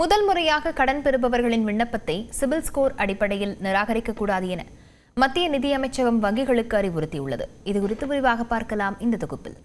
முதல் முறையாக கடன் பெறுபவர்களின் விண்ணப்பத்தை சிபில் ஸ்கோர் அடிப்படையில் நிராகரிக்கக்கூடாது என மத்திய நிதியமைச்சகம் வங்கிகளுக்கு அறிவுறுத்தியுள்ளது. இதுகுறித்து விரிவாக பார்க்கலாம் இந்த தொகுப்பில்.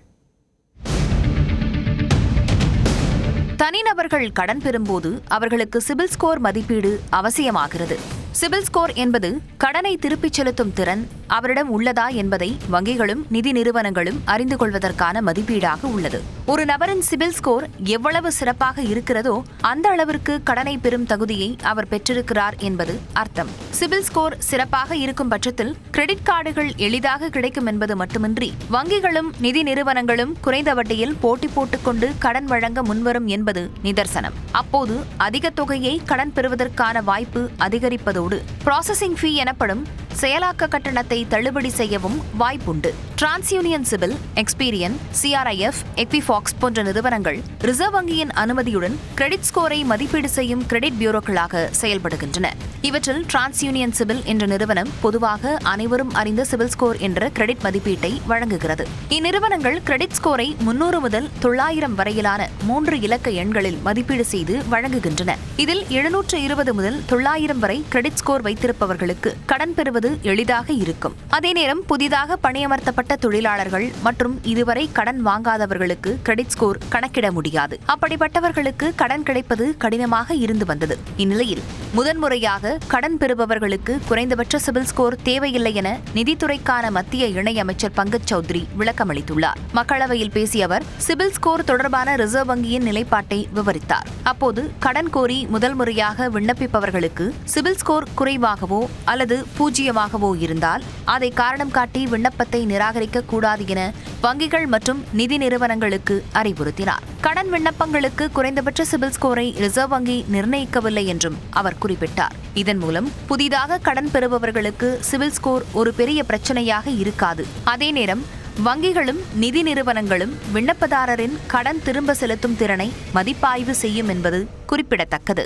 தனிநபர்கள் கடன் பெறும்போது அவர்களுக்கு சிபில் ஸ்கோர் மதிப்பீடு அவசியமாகிறது. சிபில் ஸ்கோர் என்பது கடனை திருப்பிச் செலுத்தும் திறன் அவரிடம் உள்ளதா என்பதை வங்கிகளும் நிதி நிறுவனங்களும் அறிந்து கொள்வதற்கான மதிப்பீடாக உள்ளது. ஒரு நபரின் சிபில் ஸ்கோர் எவ்வளவு சிறப்பாக இருக்கிறதோ அந்த அளவிற்கு கடனை பெறும் தகுதியை அவர் பெற்றிருக்கிறார் என்பது அர்த்தம். சிபில் ஸ்கோர் சிறப்பாக இருக்கும் பட்சத்தில் கிரெடிட் கார்டுகள் எளிதாக கிடைக்கும் என்பது மட்டுமின்றி வங்கிகளும் நிதி நிறுவனங்களும் குறைந்த வட்டியில் போட்டி போட்டுக்கொண்டு கடன் வழங்க முன்வரும் என்பது நிதர்சனம். அப்போது அதிக தொகையை கடன் பெறுவதற்கான வாய்ப்பு அதிகரிப்பதோடு ப்ராசஸிங் ஃபீ எனப்படும் செயலாக்க கட்டணத்தை தள்ளுபடி செய்யவும் வாய்ப்புண்டு. டிரான்ஸ்யூனியன் சிபில், எக்ஸ்பீரியன், CRIF, எக்விஃபாக்ஸ் போன்ற நிறுவனங்கள் ரிசர்வ் வங்கியின் அனுமதியுடன் கிரெடிட் ஸ்கோரை மதிப்பீடு செய்யும் கிரெடிட் பியூரோக்களாக செயல்படுகின்றன. இவற்றில் டிரான்ஸ்யூனியன் சிபில் என்ற நிறுவனம் பொதுவாக அனைவரும் அறிந்த சிபில் ஸ்கோர் என்ற கிரெடிட் மதிப்பீட்டை வழங்குகிறது. இந்நிறுவனங்கள் கிரெடிட் ஸ்கோரை 300 முதல் 900 வரையிலான 3 இலக்க எண்களில் மதிப்பீடு செய்து வழங்குகின்றன. இதில் 720 முதல் 900 வரை கிரெடிட் ஸ்கோர் வைத்திருப்பவர்களுக்கு கடன் பெறுவது எளிதாக இருக்கும். அதே நேரம் புதிதாக பணியமர்த்தப்பட்ட தொழிலாளர்கள் மற்றும் இதுவரை கடன் வாங்காதவர்களுக்கு கிரெடிட் ஸ்கோர் கணக்கிட முடியாது. அப்படிப்பட்டவர்களுக்கு கடன் கிடைப்பது கடினமாக இருந்து வந்தது. இந்நிலையில் முதன்முறையாக கடன் பெறுபவர்களுக்கு குறைந்தபட்ச சிபில் ஸ்கோர் தேவையில்லை என நிதித்துறைக்கான மத்திய இணையமைச்சர் பங்கஜ் சௌத்ரி விளக்கமளித்துள்ளார். மக்களவையில் பேசிய அவர் சிபில் ஸ்கோர் தொடர்பான ரிசர்வ் வங்கியின் நிலைப்பாட்டை விவரித்தார். அப்போது கடன் கோரி முதல் முறையாக விண்ணப்பிப்பவர்களுக்கு சிபில் ஸ்கோர் குறைவாகவோ அல்லது பூஜ்ஜியமாகவோ இருந்தால் அதை காரணம் காட்டி விண்ணப்பத்தை நிராகரிக்க கூடாது என வங்கிகள் மற்றும் நிதி நிறுவனங்களுக்கு அறிவுறுத்தினார். கடன் விண்ணப்பங்களுக்கு குறைந்தபட்ச சிபில் ஸ்கோரை ரிசர்வ் வங்கி நிர்ணயிக்கவில்லை என்றும் அவர் குறிப்பிட்டார். இதன் மூலம் புதிதாக கடன் பெறுபவர்களுக்கு சிபில் ஸ்கோர் ஒரு பெரிய பிரச்சனையாக இருக்காது. அதே நேரம் வங்கிகளும் நிதி நிறுவனங்களும் விண்ணப்பதாரரின் கடன் திரும்ப செலுத்தும் திறனை மதிப்பாய்வு செய்யும் என்பது குறிப்பிடத்தக்கது.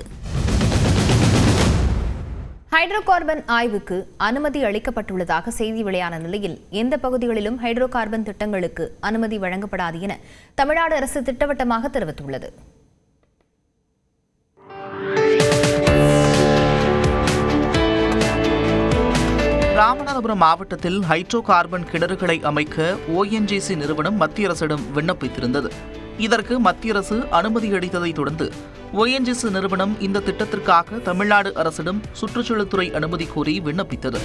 ஹைட்ரோ கார்பன் ஆய்வுக்கு அனுமதி அளிக்கப்பட்டுள்ளதாக செய்தி வெளியான நிலையில் எந்த பகுதிகளிலும் ஹைட்ரோ கார்பன் திட்டங்களுக்கு அனுமதி வழங்கப்படாது என தமிழ்நாடு அரசு திட்டவட்டமாக தெரிவித்துள்ளது. ராமநாதபுரம் மாவட்டத்தில் ஹைட்ரோ கார்பன் கிணறுகளை அமைக்க ONGC நிறுவனம் மத்திய அரசிடம் விண்ணப்பித்திருந்தது. இதற்கு மத்திய அரசு அனுமதி அளித்ததை தொடர்ந்து ONGC நிறுவனம் இந்த திட்டத்திற்காக தமிழ்நாடு அரசிடம் சுற்றுச்சூழல்துறை அனுமதி கோரி விண்ணப்பித்தது.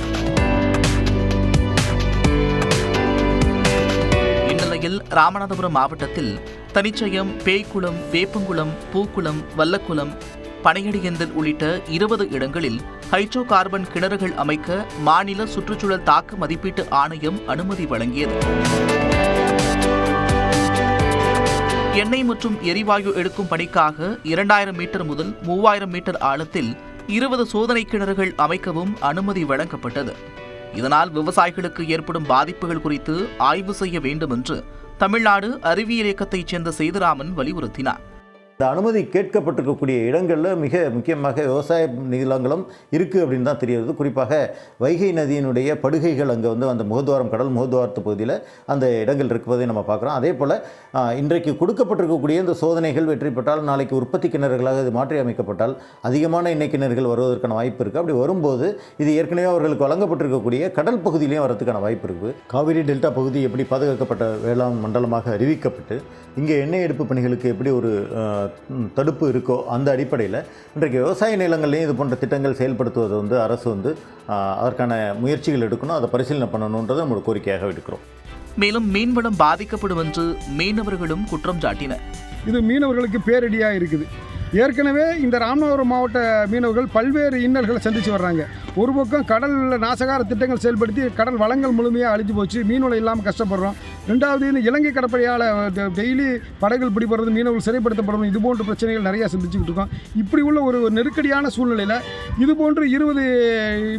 இந்நிலையில் ராமநாதபுரம் மாவட்டத்தில் தனிச்சயம், பேய்குளம், வேப்பங்குளம், பூக்குளம், வல்லக்குளம், பனையடியந்தல் உள்ளிட்ட 20 இடங்களில் ஹைட்ரோ கார்பன் கிணறுகள் அமைக்க மாநில சுற்றுச்சூழல் தாக்க மதிப்பீட்டு ஆணையம் அனுமதி வழங்கியது. எண்ணெய் மற்றும் எரிவாயு எடுக்கும் பணிக்காக 2000 மீட்டர் முதல் 3000 மீட்டர் ஆழத்தில் 20 சோதனை கிணறுகள் அமைக்கவும் அனுமதி வழங்கப்பட்டது. இதனால் விவசாயிகளுக்கு ஏற்படும் பாதிப்புகள் குறித்து ஆய்வு செய்ய வேண்டும் என்று தமிழ்நாடு அறிவியல் இயக்கத்தைச் சேர்ந்த சேதுராமன் வலியுறுத்தினார். இந்த அனுமதி கேட்கப்பட்டிருக்கக்கூடிய இடங்களில் மிக முக்கியமாக விவசாய நிலங்களும் இருக்குது அப்படின்னு தான் தெரிகிறது. குறிப்பாக வைகை நதியினுடைய படுகைகள் அங்கே அந்த முகத்வாரம், கடல் முகத்வாரத்து பகுதியில் அந்த இடங்கள் இருப்பதை நம்ம பார்க்குறோம். அதே போல் இன்றைக்கு கொடுக்கப்பட்டிருக்கக்கூடிய இந்த சோதனைகள் வெற்றி பெற்றால் நாளைக்கு உற்பத்தி கிணறுகளாக இது மாற்றி அமைக்கப்பட்டால் அதிகமான எண்ணெய் கிணறுகள் வருவதற்கான வாய்ப்பு இருக்குது. அப்படி வரும்போது இது ஏற்கனவே அவர்களுக்கு வழங்கப்பட்டிருக்கக்கூடிய கடல் பகுதியிலையும் வரதுக்கான வாய்ப்பு இருக்குது. காவிரி டெல்டா பகுதி எப்படி பாதுகாக்கப்பட்ட வேளாண் மண்டலமாக அறிவிக்கப்பட்டு இங்கே எண்ணெய் எடுப்பு பணிகளுக்கு எப்படி ஒரு தடுப்பு இருக்கோ அந்த அடிப்படையில் இன்றைக்கு விவசாய நிலங்கள்லையும் இது போன்ற திட்டங்கள் செயல்படுத்துவது அரசு அதற்கான முயற்சிகள் எடுக்கணும், அதை பரிசீலனை பண்ணணுன்றதை நம்மளோட கோரிக்கையாக எடுக்கிறோம். மேலும் மீன்வளம் பாதிக்கப்படும் என்று மீனவர்களும் குற்றம் சாட்டினர். இது மீனவர்களுக்கு பேரடியாக இருக்குது. ஏற்கனவே இந்த ராமநாதபுரம் மாவட்ட மீனவர்கள் பல்வேறு இன்னல்களை சந்தித்து வர்றாங்க. ஒரு பக்கம் கடலில் நாசகார திட்டங்கள் செயல்படுத்தி கடல் வளங்கள் முழுமையாக அழிஞ்சு போச்சு, மீன்வளம் இல்லாமல் கஷ்டப்படுறோம். ரெண்டாவது இந்த இலங்கை கடற்படையால் டெய்லி படகுகள் பிடிப்படுறது, மீனவர்கள் சிறைப்படுத்தப்படணும், இது போன்ற பிரச்சனைகள் நிறையா சந்திச்சுக்கிட்டு இருக்கோம். இப்படி உள்ள ஒரு நெருக்கடியான சூழ்நிலையில் இது போன்று 20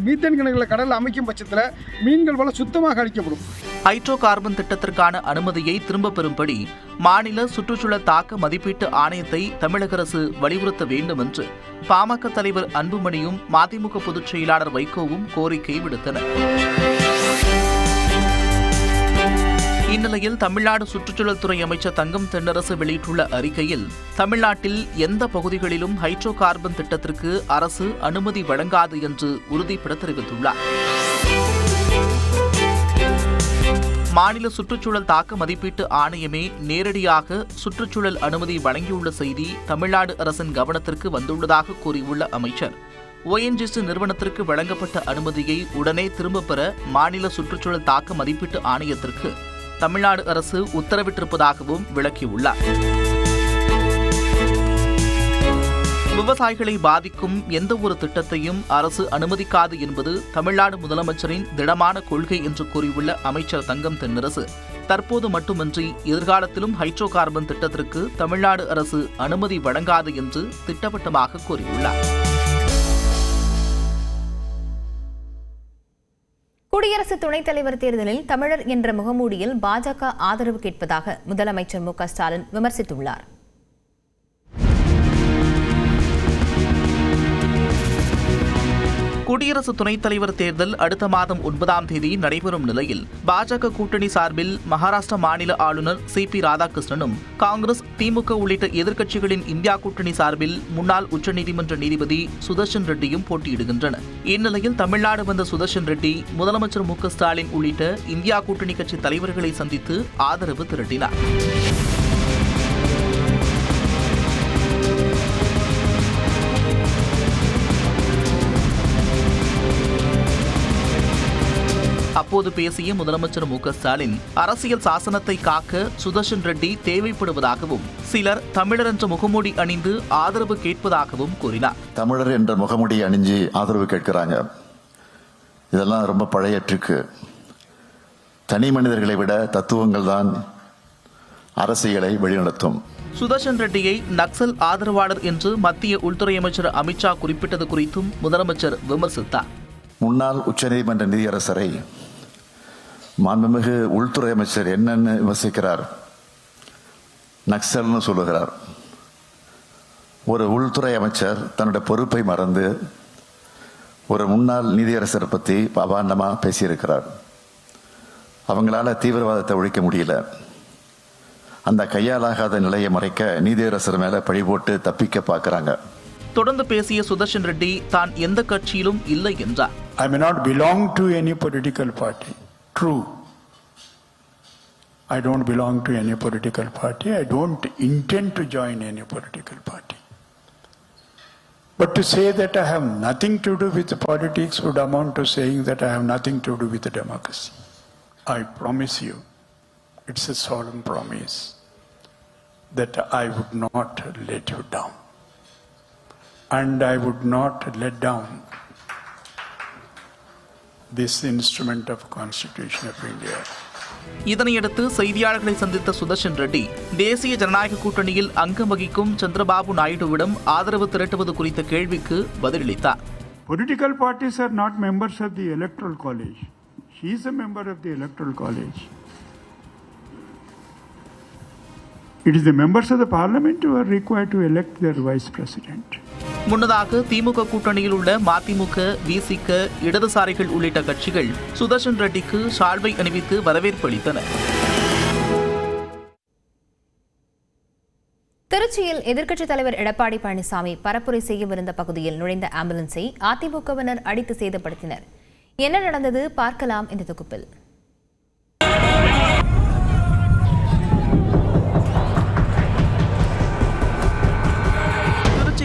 மீத்தேன் கிணறுகளை கடலில் அமைக்கும் பட்சத்தில் மீன்கள் வளம் சுத்தமாக அழிக்கப்படும். ஹைட்ரோ கார்பன் திட்டத்திற்கான அனுமதியை திரும்பப் பெறும்படி மாநில சுற்றுச்சூழல் தாக்க மதிப்பீட்டு ஆணையத்தை தமிழக அரசு வலியுறுத்த வேண்டும் என்று பாமக தலைவர் அன்புமணியும் மதிமுக பொதுச் செயலாளர் வைகோவும் கோரிக்கை விடுத்தனர். இந்நிலையில் தமிழ்நாடு சுற்றுச்சூழல் துறை அமைச்சர் தங்கம் தென்னரசு வெளியிட்டுள்ள அறிக்கையில் தமிழ்நாட்டில் எந்த பகுதிகளிலும் ஹைட்ரோ கார்பன் திட்டத்திற்கு அரசு அனுமதி வழங்காது என்று உறுதிபட தெரிவித்துள்ளார். மாநில சுற்றுச்சூழல் தாக்க மதிப்பீட்டு ஆணையமே நேரடியாக சுற்றுச்சூழல் அனுமதி வழங்கியுள்ள செய்தி தமிழ்நாடு அரசின் கவனத்திற்கு வந்துள்ளதாக கூறியுள்ள அமைச்சர், ONGC நிறுவனத்திற்கு வழங்கப்பட்ட அனுமதியை உடனே திரும்பப் பெற மாநில சுற்றுச்சூழல் தாக்க மதிப்பீட்டு ஆணையத்திற்கு தமிழ்நாடு அரசு உத்தரவிட்டிருப்பதாகவும் விளக்கியுள்ளார். விவசாயிகளை பாதிக்கும் எந்த ஒரு திட்டத்தையும் அரசு அனுமதிக்காது என்பது தமிழ்நாடு முதலமைச்சரின் திடமான கொள்கை என்று கூறியுள்ள அமைச்சர் தங்கம் தென்னரசு, தற்போது மட்டுமின்றி எதிர்காலத்திலும் ஹைட்ரோ கார்பன் திட்டத்திற்கு தமிழ்நாடு அரசு அனுமதி வழங்காது என்று திட்டவட்டமாக கூறியுள்ளார். குடியரசு துணைத் தலைவர் தேர்தலில் தமிழர் என்ற முகமூடியில் பாஜக ஆதரவு கேட்பதாக முதலமைச்சர் மு.க. ஸ்டாலின் விமர்சித்துள்ளார். குடியரசு துணைத் தலைவர் தேர்தல் அடுத்த மாதம் 9ஆம் தேதி நடைபெறும் நிலையில் பாஜக கூட்டணி சார்பில் மகாராஷ்டிரா மாநில ஆளுநர் CP ராதாகிருஷ்ணனும் காங்கிரஸ், திமுக உள்ளிட்ட எதிர்க்கட்சிகளின் இந்தியா கூட்டணி சார்பில் முன்னாள் உச்சநீதிமன்ற நீதிபதி சுதர்ஷன் ரெட்டியும் போட்டியிடுகின்றனர். இந்நிலையில் தமிழ்நாடு வந்த சுதர்ஷன் ரெட்டி முதலமைச்சர் மு.க. ஸ்டாலின் உள்ளிட்ட இந்தியா கூட்டணி கட்சி தலைவர்களை சந்தித்து ஆதரவு திரட்டினார். அப்போது பேசிய முதலமைச்சர் மு.க. ஸ்டாலின், அரசியல் சாசனத்தை காக்க சுதர்ஷன் ரெட்டி தேவைப்படுவதாகவும் சிலர் தமிழர் என்ற முகமூடி அணிந்து ஆதரவு கேட்பதாகவும் கூறினார். தமிழர் என்ற முகமூடி அணிஞ்சு ஆதரவு கேட்கிறாங்க. இதெல்லாம் ரொம்ப பழைய ட்ரிக்கு. தனி மனிதர்களை விட தத்துவங்கள் தான் அரசியலை வழிநடத்தும். சுதர்ஷன் ரெட்டியை நக்சல் ஆதரவாளர் என்று மத்திய உள்துறை அமைச்சர் அமித்ஷா குறிப்பிட்டது குறித்தும் முதலமைச்சர் விமர்சித்தார். முன்னாள் உச்சநீதிமன்ற நீதியரசரை மாண்புமிகு உள்துறை அமைச்சர் என்னன்னு விமர்சிக்கிறார், நக்சல்னு சொல்லுகிறார். ஒரு உள்துறை அமைச்சர் தன்னுடைய பொறுப்பை மறந்து ஒரு முன்னாள் நீதியரசரை பற்றி அபாண்டமாக பேசியிருக்கிறார். அவங்களால தீவிரவாதத்தை ஒழிக்க முடியல. அந்த கையாலாகாத நிலையை மறைக்க நீதியரசர் மேல பழி போட்டு தப்பிக்க பார்க்கறாங்க. தொடர்ந்து பேசிய சுதர்ஷன் ரெட்டி தான் எந்த கட்சியிலும் இல்லை என்றார். I may not belong to any political party. True. I don't belong to any political party. I don't intend to join any political party. But to say that I have nothing to do with politics would amount to saying that I have nothing to do with democracy. I promise you, it's a solemn promise, that I would not let you down. And I would not let down this instrument of Constitution of India. இதனையடுத்து செய்தியாளர்களை சந்தித்த சுதர்ஷன் ரெட்டி தேசிய ஜனநாயக கூட்டணியில் அங்கம் வகிக்கும் சந்திரபாபு நாயுடுவிடம் ஆதரவு திரட்டுவது குறித்த கேள்விக்கு பதிலளித்தார். Political parties are not members of the Electoral College. She is a member of the Electoral College. It is the members of the parliament who are required to elect their vice president. முன்னதாக திமுக கூட்டணியில் உள்ள மதிமுக, விசிக, இடதுசாரிகள் உள்ளிட்ட கட்சிகள் சுதர்ஷன் ரெட்டிக்கு சால்வை அணிவித்து வரவேற்பு அளித்தனர். திருச்சியில் எதிர்க்கட்சித் தலைவர் எடப்பாடி பழனிசாமி பரப்புரை செய்யவிருந்த பகுதியில் நுழைந்த ஆம்புலன்ஸை அதிமுகவினர் அடித்து சேதப்படுத்தினர். என்ன நடந்தது பார்க்கலாம் இந்த தொகுப்பில்.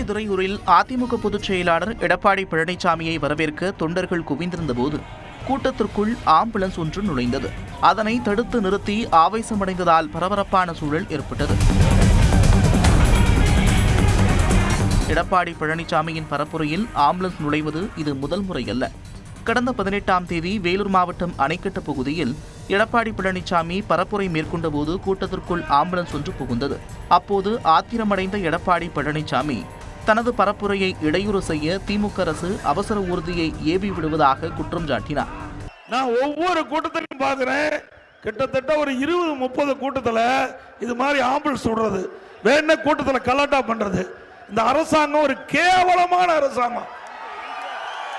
துறையூரில் அதிமுக பொதுச் செயலாளர் எடப்பாடி பழனிசாமியை வரவேற்க தொண்டர்கள் குவிந்திருந்த போது கூட்டத்திற்குள் ஆம்புலன்ஸ் ஒன்று நுழைந்தது. அதனை தடுத்து நிறுத்தி ஆவேசமடைந்ததால் பரபரப்பான சூழல் ஏற்பட்டது. எடப்பாடி பழனிசாமியின் பரப்புரையில் ஆம்புலன்ஸ் நுழைவது இது முதல் முறையல்ல. கடந்த 18ஆம் தேதி வேலூர் மாவட்டம் அணைக்கட்டு பகுதியில் எடப்பாடி பழனிசாமி பரப்புரை மேற்கொண்ட போது கூட்டத்திற்குள் ஆம்புலன்ஸ் ஒன்று புகுந்தது. அப்போது ஆத்திரமடைந்த எடப்பாடி பழனிசாமி தனது பரப்புரையை இடையூறு செய்ய திமுக அரசு அவசர ஊர்தியை ஏவி விடுவதாக குற்றம் சாட்டினார். நான் ஒவ்வொரு கூட்டத்திலையும் பார்க்கிறேன், கிட்டத்தட்ட ஒரு 20-30 கூட்டத்தில் இது மாதிரி ஆம்புலன்ஸ் விடுறது, வேணா கூட்டத்தில் கலாட்டா பண்றது. இந்த அரசாங்கம் ஒரு கேவலமான அரசாங்கம்.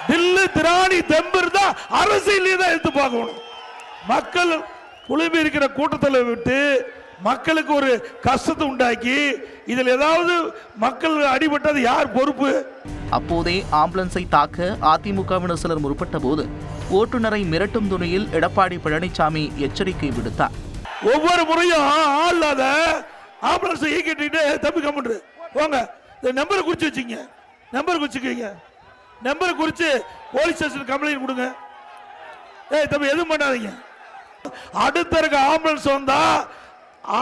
தில்லு திராணி தெம்பு இருந்தா அரசியலே தான் எடுத்து பார்க்கணும். மக்கள் குழுமி இருக்கிற கூட்டத்தில் விட்டு மக்களுக்கு ஒரு கஷ்டத்தை உண்டாக்கி இதில் ஏதாவது மக்கள் அடிபட்டது யார் பொறுப்பு? அப்போதே ஆம்புலன்ஸை தாக்க அதிமுகவினர் சிலர் முற்பட்ட போது ஓட்டுநரை மிரட்டும் துணியில் எடப்பாடி பழனிசாமி எச்சரிக்கை விடுத்தார். ஒவ்வொரு முறையும் ஆள் இல்லாத ஆம்புலன்ஸ் இயக்கிட்டு தம்பி கம்முன்று போங்க, இந்த நம்பரை குறிச்சு வச்சுங்க, நம்பர் குறிச்சுக்கீங்க, நம்பரை குறிச்சு போலீஸ் ஸ்டேஷன் கம்ப்ளைண்ட் கொடுங்க. ஏய் தம்பி எதுவும் பண்ணாதீங்க. அடுத்த இருக்க ஆம்புலன்ஸ் வந்தா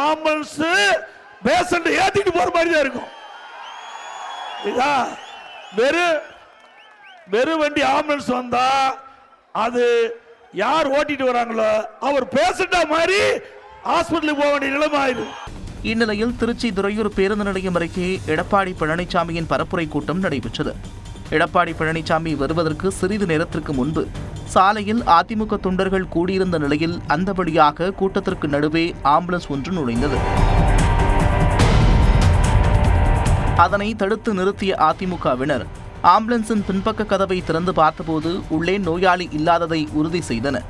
ஆம்புலன்ஸ் பேஷண்ட் ஏத்திட்டு போற மாதிரி தான் இருக்கும். வெறும் வண்டி ஆம்புலன்ஸ் வந்தா அது யார் ஓட்டிட்டு வராங்களோ அவர் பேஷண்டா மாதிரி ஹாஸ்பிட்டலுக்கு போக வேண்டிய நிலைமை ஆயிடும். இந்நிலையில் திருச்சி துறையூர் பேருந்து நிலையம் அருகே எடப்பாடி பழனிசாமியின் பரப்புரை கூட்டம் நடைபெற்றது. எடப்பாடி பழனிசாமி வருவதற்கு சிறிது நேரத்திற்கு முன்பு சாலையில் அதிமுக தொண்டர்கள் கூடியிருந்த நிலையில் அந்த வழியாக கூட்டத்திற்கு நடுவே ஆம்புலன்ஸ் ஒன்று நுழைந்தது. அதனை தடுத்து நிறுத்திய அதிமுகவினர் ஆம்புலன்ஸின் பின்பக்க கதவை திறந்து பார்த்தபோது உள்ளே நோயாளி இல்லாததை உறுதி செய்தனர்.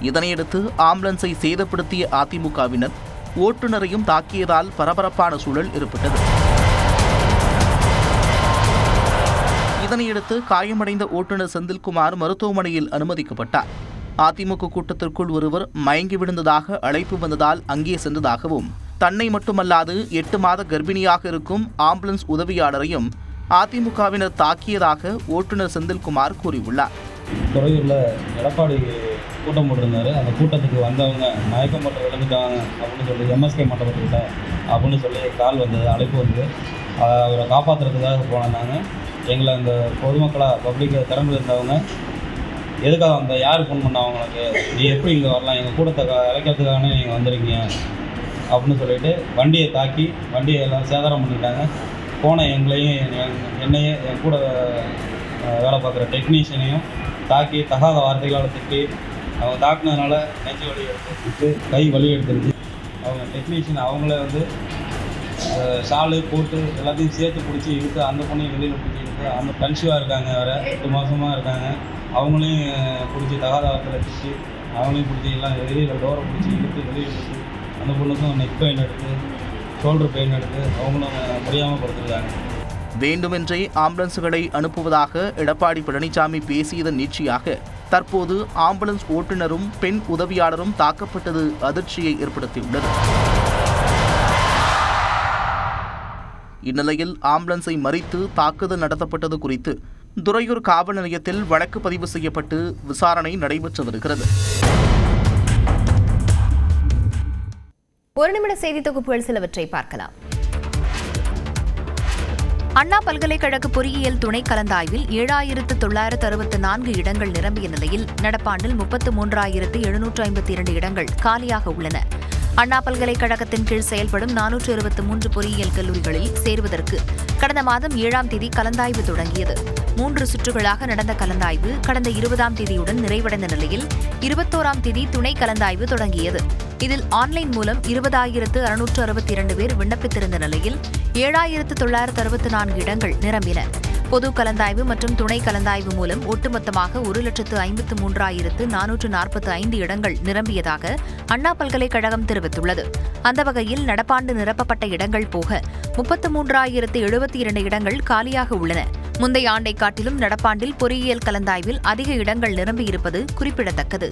இதனையடுத்து ஆம்புலன்ஸை சேதப்படுத்திய அதிமுகவினர் ஓட்டுநரையும் தாக்கியதால் பரபரப்பான சூழல் ஏற்பட்டது. இதனையடுத்து காயமடைந்த ஓட்டுநர் செந்தில்குமார் மருத்துவமனையில் அனுமதிக்கப்பட்டார். அதிமுக கூட்டத்திற்குள் ஒருவர் மயங்கி விழுந்ததாக அழைப்பு வந்ததால் அங்கே சென்றதாகவும், தன்னை மட்டுமல்லாது 8 மாத கர்ப்பிணியாக இருக்கும் ஆம்புலன்ஸ் உதவியாளரையும் அதிமுகவினர் தாக்கியதாக ஓட்டுநர் செந்தில்குமார் கூறியுள்ளார். துறையூரில் எடப்பாடி கூட்டம் போட்டிருந்தாரு. அந்த கூட்டத்துக்கு வந்தவங்க மயக்கம் போட்டு விழுந்துட்டாங்க அப்படின்னு சொல்லி எம்எஸ்கே மண்டபத்துக்கிட்ட அப்படின்னு சொல்லி கால் வந்தது, அழைப்பு வந்தது. அவரை காப்பாற்றுறதுக்காக போனாங்க. எங்களை அந்த பொதுமக்களாக பப்ளிக்கை திறந்து இருந்தவங்க எதுக்காக அந்த யார் ஃபோன் பண்ண அவங்களுக்கு, நீ எப்படி இங்கே வரலாம், எங்கள் கூட்டத்தை இழைக்கிறதுக்காக நீங்கள் வந்திருக்கீங்க அப்படின்னு சொல்லிட்டு வண்டியை தாக்கி வண்டியை எல்லாம் சேதாரம் பண்ணிட்டாங்க. போன எங்களையும் என்னையே என் கூட வேலை பார்க்குற டெக்னீஷியனையும் தாக்கி தகாத வார்த்தைகளால் திட்டி அவங்க தாக்குனதுனால நெஞ்சு வலி எடுத்துட்டு கை வலி எடுத்துருச்சு. அவங்க டெக்னீஷியன் அவங்களே வந்து ஷாலு போட்டு எல்லாத்தையும் சேர்த்து பிடிச்சி இழுத்து அந்த பொண்ணையும் வெளியில் பிடிச்சி இழுத்து அந்த கன்சிவாக இருக்காங்க, வேறு 8 மாதமாக இருக்காங்க. அவங்களையும் பிடிச்சி தகாத வார்த்தையில் திட்டி அவங்களையும் பிடிச்சி எல்லாம் வெளியில் டோரை பிடிச்சி இழுத்து வெளியில் எடுத்து அந்த பொண்ணுக்கும் நெக் பெயின் எடுத்து ஷோல்டர் பெயின் எடுத்து அவங்களும் முடியாமல் படுத்துருக்காங்க. வேண்டுமென்றே ஆம்புலன்ஸுகளை அனுப்புவதாக எடப்பாடி பழனிசாமி பேசியதன் நீட்சியாக தற்போது ஆம்புலன்ஸ் ஓட்டுநரும் பெண் உதவியாளரும் தாக்கப்பட்டது அதிர்ச்சியை ஏற்படுத்தியுள்ளது. இந்நிலையில் ஆம்புலன்ஸை மறித்து தாக்குதல் நடத்தப்பட்டது குறித்து துறையூர் காவல் நிலையத்தில் வழக்கு பதிவு செய்யப்பட்டு விசாரணை நடைபெற்று வருகிறது. ஒரு நிமிட செய்தி தொகுப்புகள் சிலவற்றை பார்க்கலாம். அண்ணா பல்கலைக்கழக பொறியியல் துணை கலந்தாய்வில் 7,964 இடங்கள் நிரம்பிய நிலையில் நடப்பாண்டில் 33,752 இடங்கள் காலியாக உள்ளன. அண்ணா பல்கலைக்கழகத்தின் கீழ் செயல்படும் 423 பொறியியல் கல்லூரிகளில் சேருவதற்கு கடந்த மாதம் 7ஆம் தேதி கலந்தாய்வு தொடங்கியது. 3 சுற்றுகளாக நடந்த கலந்தாய்வு கடந்த 20ஆம் தேதியுடன் நிறைவடைந்த நிலையில் 21ஆம் தேதி துணை கலந்தாய்வு தொடங்கியது. இதில் ஆன்லைன் மூலம் 20,662 பேர் விண்ணப்பித்திருந்த நிலையில் 7,964 இடங்கள் நிரம்பின. பொது கலந்தாய்வு மற்றும் துணை கலந்தாய்வு மூலம் ஒட்டுமொத்தமாக 1,53,445 இடங்கள் நிரம்பியதாக அண்ணா பல்கலைக்கழகம் தெரிவித்துள்ளது. அந்த வகையில் நடப்பாண்டு நிரப்பப்பட்ட இடங்கள் போக 33,072 இடங்கள் காலியாக உள்ளன. முந்தைய ஆண்டை காட்டிலும் நடப்பாண்டில் பொறியியல் கலந்தாய்வில் அதிக இடங்கள் நிரம்பியிருப்பது குறிப்பிடத்தக்கது.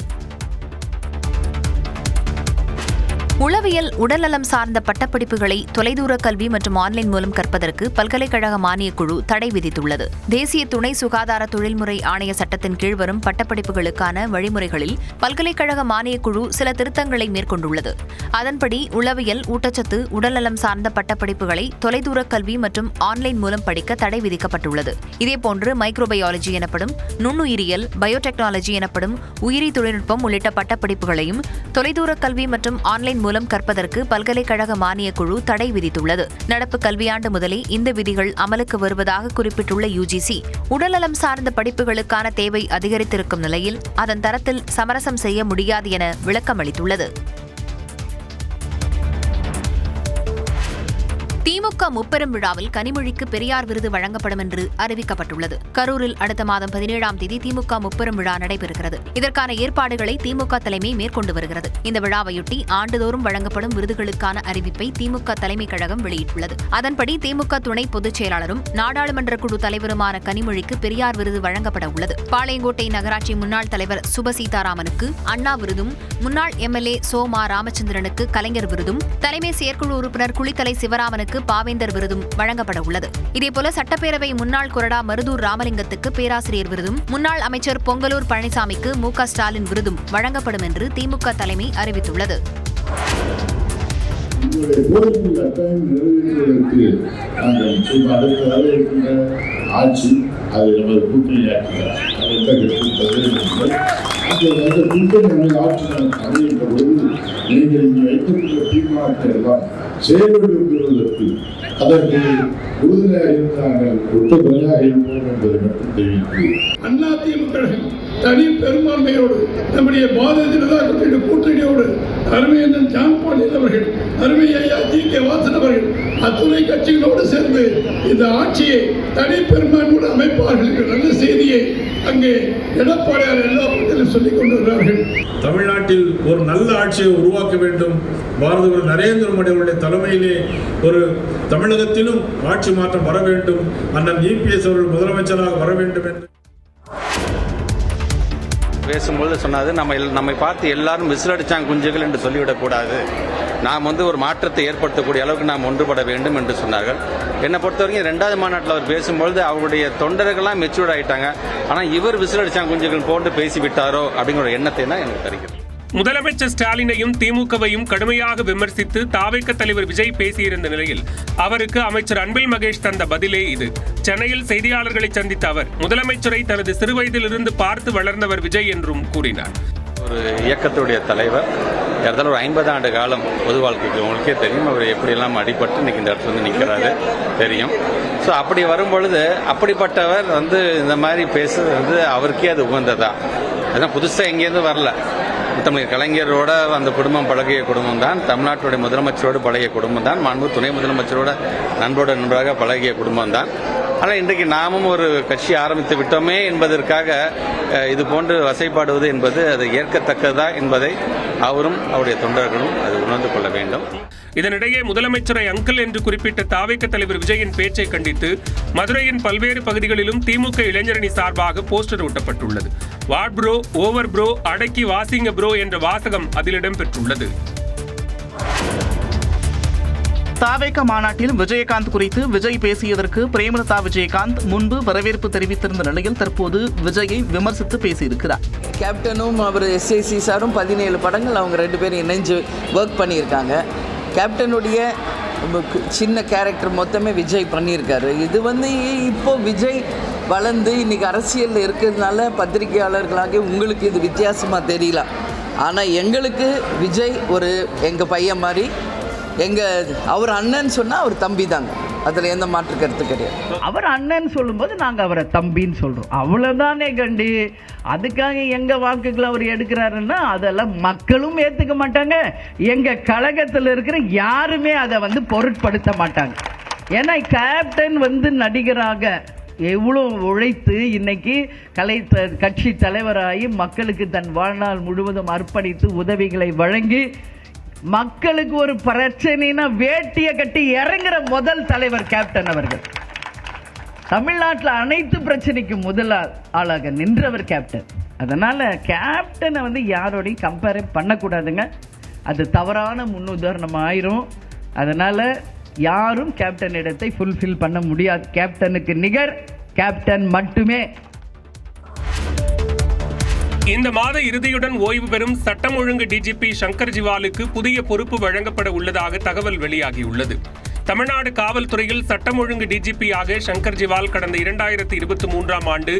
உளவியல், உடல்நலம் சார்ந்த பட்டப்படிப்புகளை தொலைதூர கல்வி மற்றும் ஆன்லைன் மூலம் கற்பதற்கு பல்கலைக்கழக மானியக்குழு தடை விதித்துள்ளது. தேசிய துணை சுகாதார தொழில்முறை ஆணைய சட்டத்தின் கீழ் வரும் பட்டப்படிப்புகளுக்கான வழிமுறைகளில் பல்கலைக்கழக மானியக்குழு சில திருத்தங்களை மேற்கொண்டுள்ளது. அதன்படி உளவியல், ஊட்டச்சத்து, உடல்நலம் சார்ந்த பட்டப்படிப்புகளை தொலைதூர கல்வி மற்றும் ஆன்லைன் மூலம் படிக்க தடை விதிக்கப்பட்டுள்ளது. இதேபோன்று மைக்ரோபயாலஜி எனப்படும் நுண்ணுயிரியல், பயோடெக்னாலஜி எனப்படும் உயிரி தொழில்நுட்பம் உள்ளிட்ட பட்டப்படிப்புகளையும் தொலைதூர கல்வி மற்றும் ஆன்லைன் மூலம் கற்பதற்கு பல்கலைக்கழக மானியக்குழு தடை விதித்துள்ளது. நடப்பு கல்வியாண்டு முதலே இந்த விதிகள் அமலுக்கு வருவதாக குறிப்பிட்டுள்ள UGC, உடல்நலம் சார்ந்த படிப்புகளுக்கான தேவை அதிகரித்திருக்கும் நிலையில் அதன் தரத்தில் சமரசம் செய்ய முடியாது என விளக்கமளித்துள்ளது. திமுக திமுக முப்பெரும் விழாவில் கனிமொழிக்கு பெரியார் விருது வழங்கப்படும் என்று அறிவிக்கப்பட்டுள்ளது. கரூரில் அடுத்த மாதம் 17ஆம் தேதி திமுக முப்பெரும் விழா நடைபெறுகிறது. இதற்கான ஏற்பாடுகளை திமுக தலைமை மேற்கொண்டு வருகிறது. இந்த விழாவையொட்டி ஆண்டுதோறும் வழங்கப்படும் விருதுகளுக்கான அறிவிப்பை திமுக தலைமை கழகம் வெளியிட்டுள்ளது. அதன்படி திமுக துணை பொதுச் செயலாளரும் நாடாளுமன்ற குழு தலைவருமான கனிமொழிக்கு பெரியார் விருது வழங்கப்பட உள்ளது. பாளையங்கோட்டை நகராட்சி முன்னாள் தலைவர் சுப சீதாராமனுக்கு அண்ணா விருதும், முன்னாள் எம்எல்ஏ சோமா ராமச்சந்திரனுக்கு கலைஞர் விருதும், தலைமை செயற்குழு உறுப்பினர் குளித்தலை சிவராமனுக்கு பாவேந்தர் விருதும் வழங்கப்பட உள்ளது. இதேபோல சட்டப்பேரவை முன்னாள் கொறடா மருதூர் ராமலிங்கத்துக்கு பேராசிரியர் விருதும், முன்னாள் அமைச்சர் பொங்கலூர் பழனிசாமிக்கு மு.க. ஸ்டாலின் விருதும் வழங்கப்படும் என்று திமுக தலைமை அறிவித்துள்ளது. ஆட்சி அது நமது கூட்டணி ஆட்சி அமைகின்ற பொழுது நீங்கள் இங்கே வைத்திருக்கிற தீர்மானத்தை எல்லாம் செயல்படுத்துவதற்கு அதற்கு உறுதுணையாக இருந்தார்கள், ஒட்டுதுணையாக இருப்போம் என்பதை மட்டும் தெரிவித்து அதிமுக தனி பெரும்பான்மையோடு நம்முடைய பாரதிய ஜனதா கட்சியுடைய கூட்டணியோடு அருமையண்ணன் ஜான் பாண்டியன் அவர்கள், அருமை ஐயா ஜி.கே. வாசன் அவர்கள் அத்துணை கட்சிகளோடு சேர்ந்து இந்த ஆட்சியை தனி பெரும்பான்மையோடு அமைப்பார்கள் என்ற நல்ல செய்தியை அங்கே எடப்பாடியார் எல்லா பக்கத்திலும் சொல்லிக் கொண்டு வருகிறார்கள். தமிழ்நாட்டில் ஒரு நல்ல ஆட்சியை உருவாக்க வேண்டும். பாரத நரேந்திர மோடி அவருடைய தலைமையிலே ஒரு தமிழகத்திலும் ஆட்சி மாற்றம் வர வேண்டும். அண்ணன் இபிஎஸ் அவர்கள் முதலமைச்சராக வர வேண்டும் என்று பேசும்போது சொன்னது, நம்மை பார்த்து எல்லாரும் விசிலடிச்சாங்க குஞ்சுகள் என்று சொல்லிவிடக்கூடாது. நாம் ஒரு மாற்றத்தை ஏற்படுத்தக்கூடிய அளவுக்கு நாம் ஒன்றுபட வேண்டும் என்று சொன்னார்கள். என்னை பொறுத்தவரைக்கும் 2வது மாநாட்டில் அவர் பேசும்பொழுது அவருடைய தொண்டர்கள்லாம் மெச்சூர்ட் ஆகிட்டாங்க. ஆனால் இவர் விசிலடிச்சாங்க குஞ்சுகள் போன்று பேசிவிட்டாரோ அப்படிங்கிற எண்ணத்தை தான் எனக்கு தருகிறது. முதலமைச்சர் ஸ்டாலினையும் திமுகவையும் கடுமையாக விமர்சித்து தாவேக தலைவர் விஜய் பேசியிருந்த நிலையில் அவருக்கு அமைச்சர் அன்பில் மகேஷ் தந்த பதிலே இது. சென்னையில் செய்தியாளர்களை சந்தித்த அவர் முதலமைச்சரை தனது சிறுவயதிலிருந்து பார்த்து வளர்ந்தவர் விஜய் என்றும் கூறினார். ஒரு இயக்கத்துடைய தலைவர் ஒரு 50 ஆண்டு காலம் பொது வாழ்க்கைக்கு உங்களுக்கே தெரியும். அவர் எப்படியெல்லாம் அடிபட்டு இன்னைக்கு இந்த இடத்துல நிற்கிறாரு தெரியும். ஸோ அப்படி வரும்பொழுது அப்படிப்பட்டவர் இந்த மாதிரி பேசுறது அவருக்கே அது உகந்ததா? அதான் புதுசாக எங்கேருந்து வரல. தமிழர் கலைஞரோட அந்த குடும்பம் பழகிய குடும்பம் தான், தமிழ்நாட்டுடைய முதலமைச்சரோடு பழகிய குடும்பம் தான், மாண்பு துணை முதலமைச்சரோட நண்பராக பழகிய குடும்பம் தான். ஆனால் இன்றைக்கு நாமும் ஒரு கட்சி ஆரம்பித்து விட்டோமே என்பதற்காக இது போன்று வசைப்பாடுவது என்பது அது ஏற்கத்தக்கதா என்பதை அவரும் அவருடைய தொண்டர்களும் அது உணர்ந்து கொள்ள வேண்டும். இதனிடையே முதலமைச்சரை அங்கிள் என்று குறிப்பிட்ட தாவேக தலைவர் விஜயின் பேச்சை கண்டித்து மதுரையின் பல்வேறு பகுதிகளிலும் திமுக இளைஞரணி சார்பாக போஸ்டர் ஒட்டப்பட்டுள்ளது. வாட் ப்ரோ, ஓவர் ப்ரோ, அடக்கி வாசிங்க ப்ரோ என்ற வாசகம் அதில் இடம்பெற்றுள்ளது. தாவேக மாநாட்டில் விஜயகாந்த் குறித்து விஜய் பேசியதற்கு பிரேமலதா விஜயகாந்த் முன்பு வரவேற்பு தெரிவித்திருந்த நிலையில் தற்போது விஜயை விமர்சித்து பேசியிருக்கிறார். கேப்டனும் அவர் எஸ்ஐசி சாரும் 17 படங்கள் அவங்க 2 பேரும் இணைஞ்சு ஒர்க் பண்ணியிருக்காங்க. கேப்டனுடைய சின்ன கேரக்டர் மொத்தமே விஜய் பண்ணியிருக்காரு. இது இப்போ விஜய் வளர்ந்து இன்னைக்கு அரசியலில் இருக்கிறதுனால பத்திரிகையாளர்களாக உங்களுக்கு இது வித்தியாசமாக தெரியலாம். ஆனால் எங்களுக்கு விஜய் எங்கள் பையன் மாதிரி, அவர் அண்ணன் சொன்னால் அவர் தம்பி தாங்க. அதில் எந்த மாற்று கருத்து கிடையாது. அவர் அண்ணன் சொல்லும்போது நாங்கள் அவரை தம்பின்னு சொல்கிறோம், அவ்வளோதானே கண்டி. அதுக்காக எங்கள் வாக்குகளை அவர் எடுக்கிறாருன்னா அதெல்லாம் மக்களும் ஏற்றுக்க மாட்டாங்க. எங்கள் கழகத்தில் இருக்கிற யாருமே அதை பொருட்படுத்த மாட்டாங்க. ஏன்னா கேப்டன் நடிகராக எவ்வளோ உழைத்து இன்னைக்கு கட்சி தலைவராகி மக்களுக்கு தன் வாழ்நாள் முழுவதும் அர்ப்பணித்து உதவிகளை வழங்கி மக்களுக்கு ஒரு பிரச்சனைனா வேட்டியை கட்டி இறங்குற முதல் தலைவர் கேப்டன் அவர்கள். தமிழ்நாட்டில் அனைத்து பிரச்சனைக்கும் முதல் ஆளாக நின்றவர் கேப்டன். அதனால கேப்டனை யாரோடையும் கம்பேர் பண்ணக்கூடாதுங்க. அது தவறான முன்னுதாரணம் ஆயிரும். அதனால யாரும் கேப்டன் இடத்தை ஃபுல்ஃபில் பண்ண முடியாது. கேப்டனுக்கு நிகர் கேப்டன் மட்டுமே. இந்த மாத இறுதியுடன் ஓய்வு பெறும் சட்டம் ஒழுங்கு டிஜிபி சங்கர் ஜிவாலுக்கு புதிய பொறுப்பு வழங்கப்பட உள்ளதாக தகவல் வெளியாகியுள்ளது. தமிழ்நாடு காவல்துறையில் சட்டம் ஒழுங்கு டிஜிபியாக சங்கர் ஜிவால் கடந்த 2023ஆம் ஆண்டு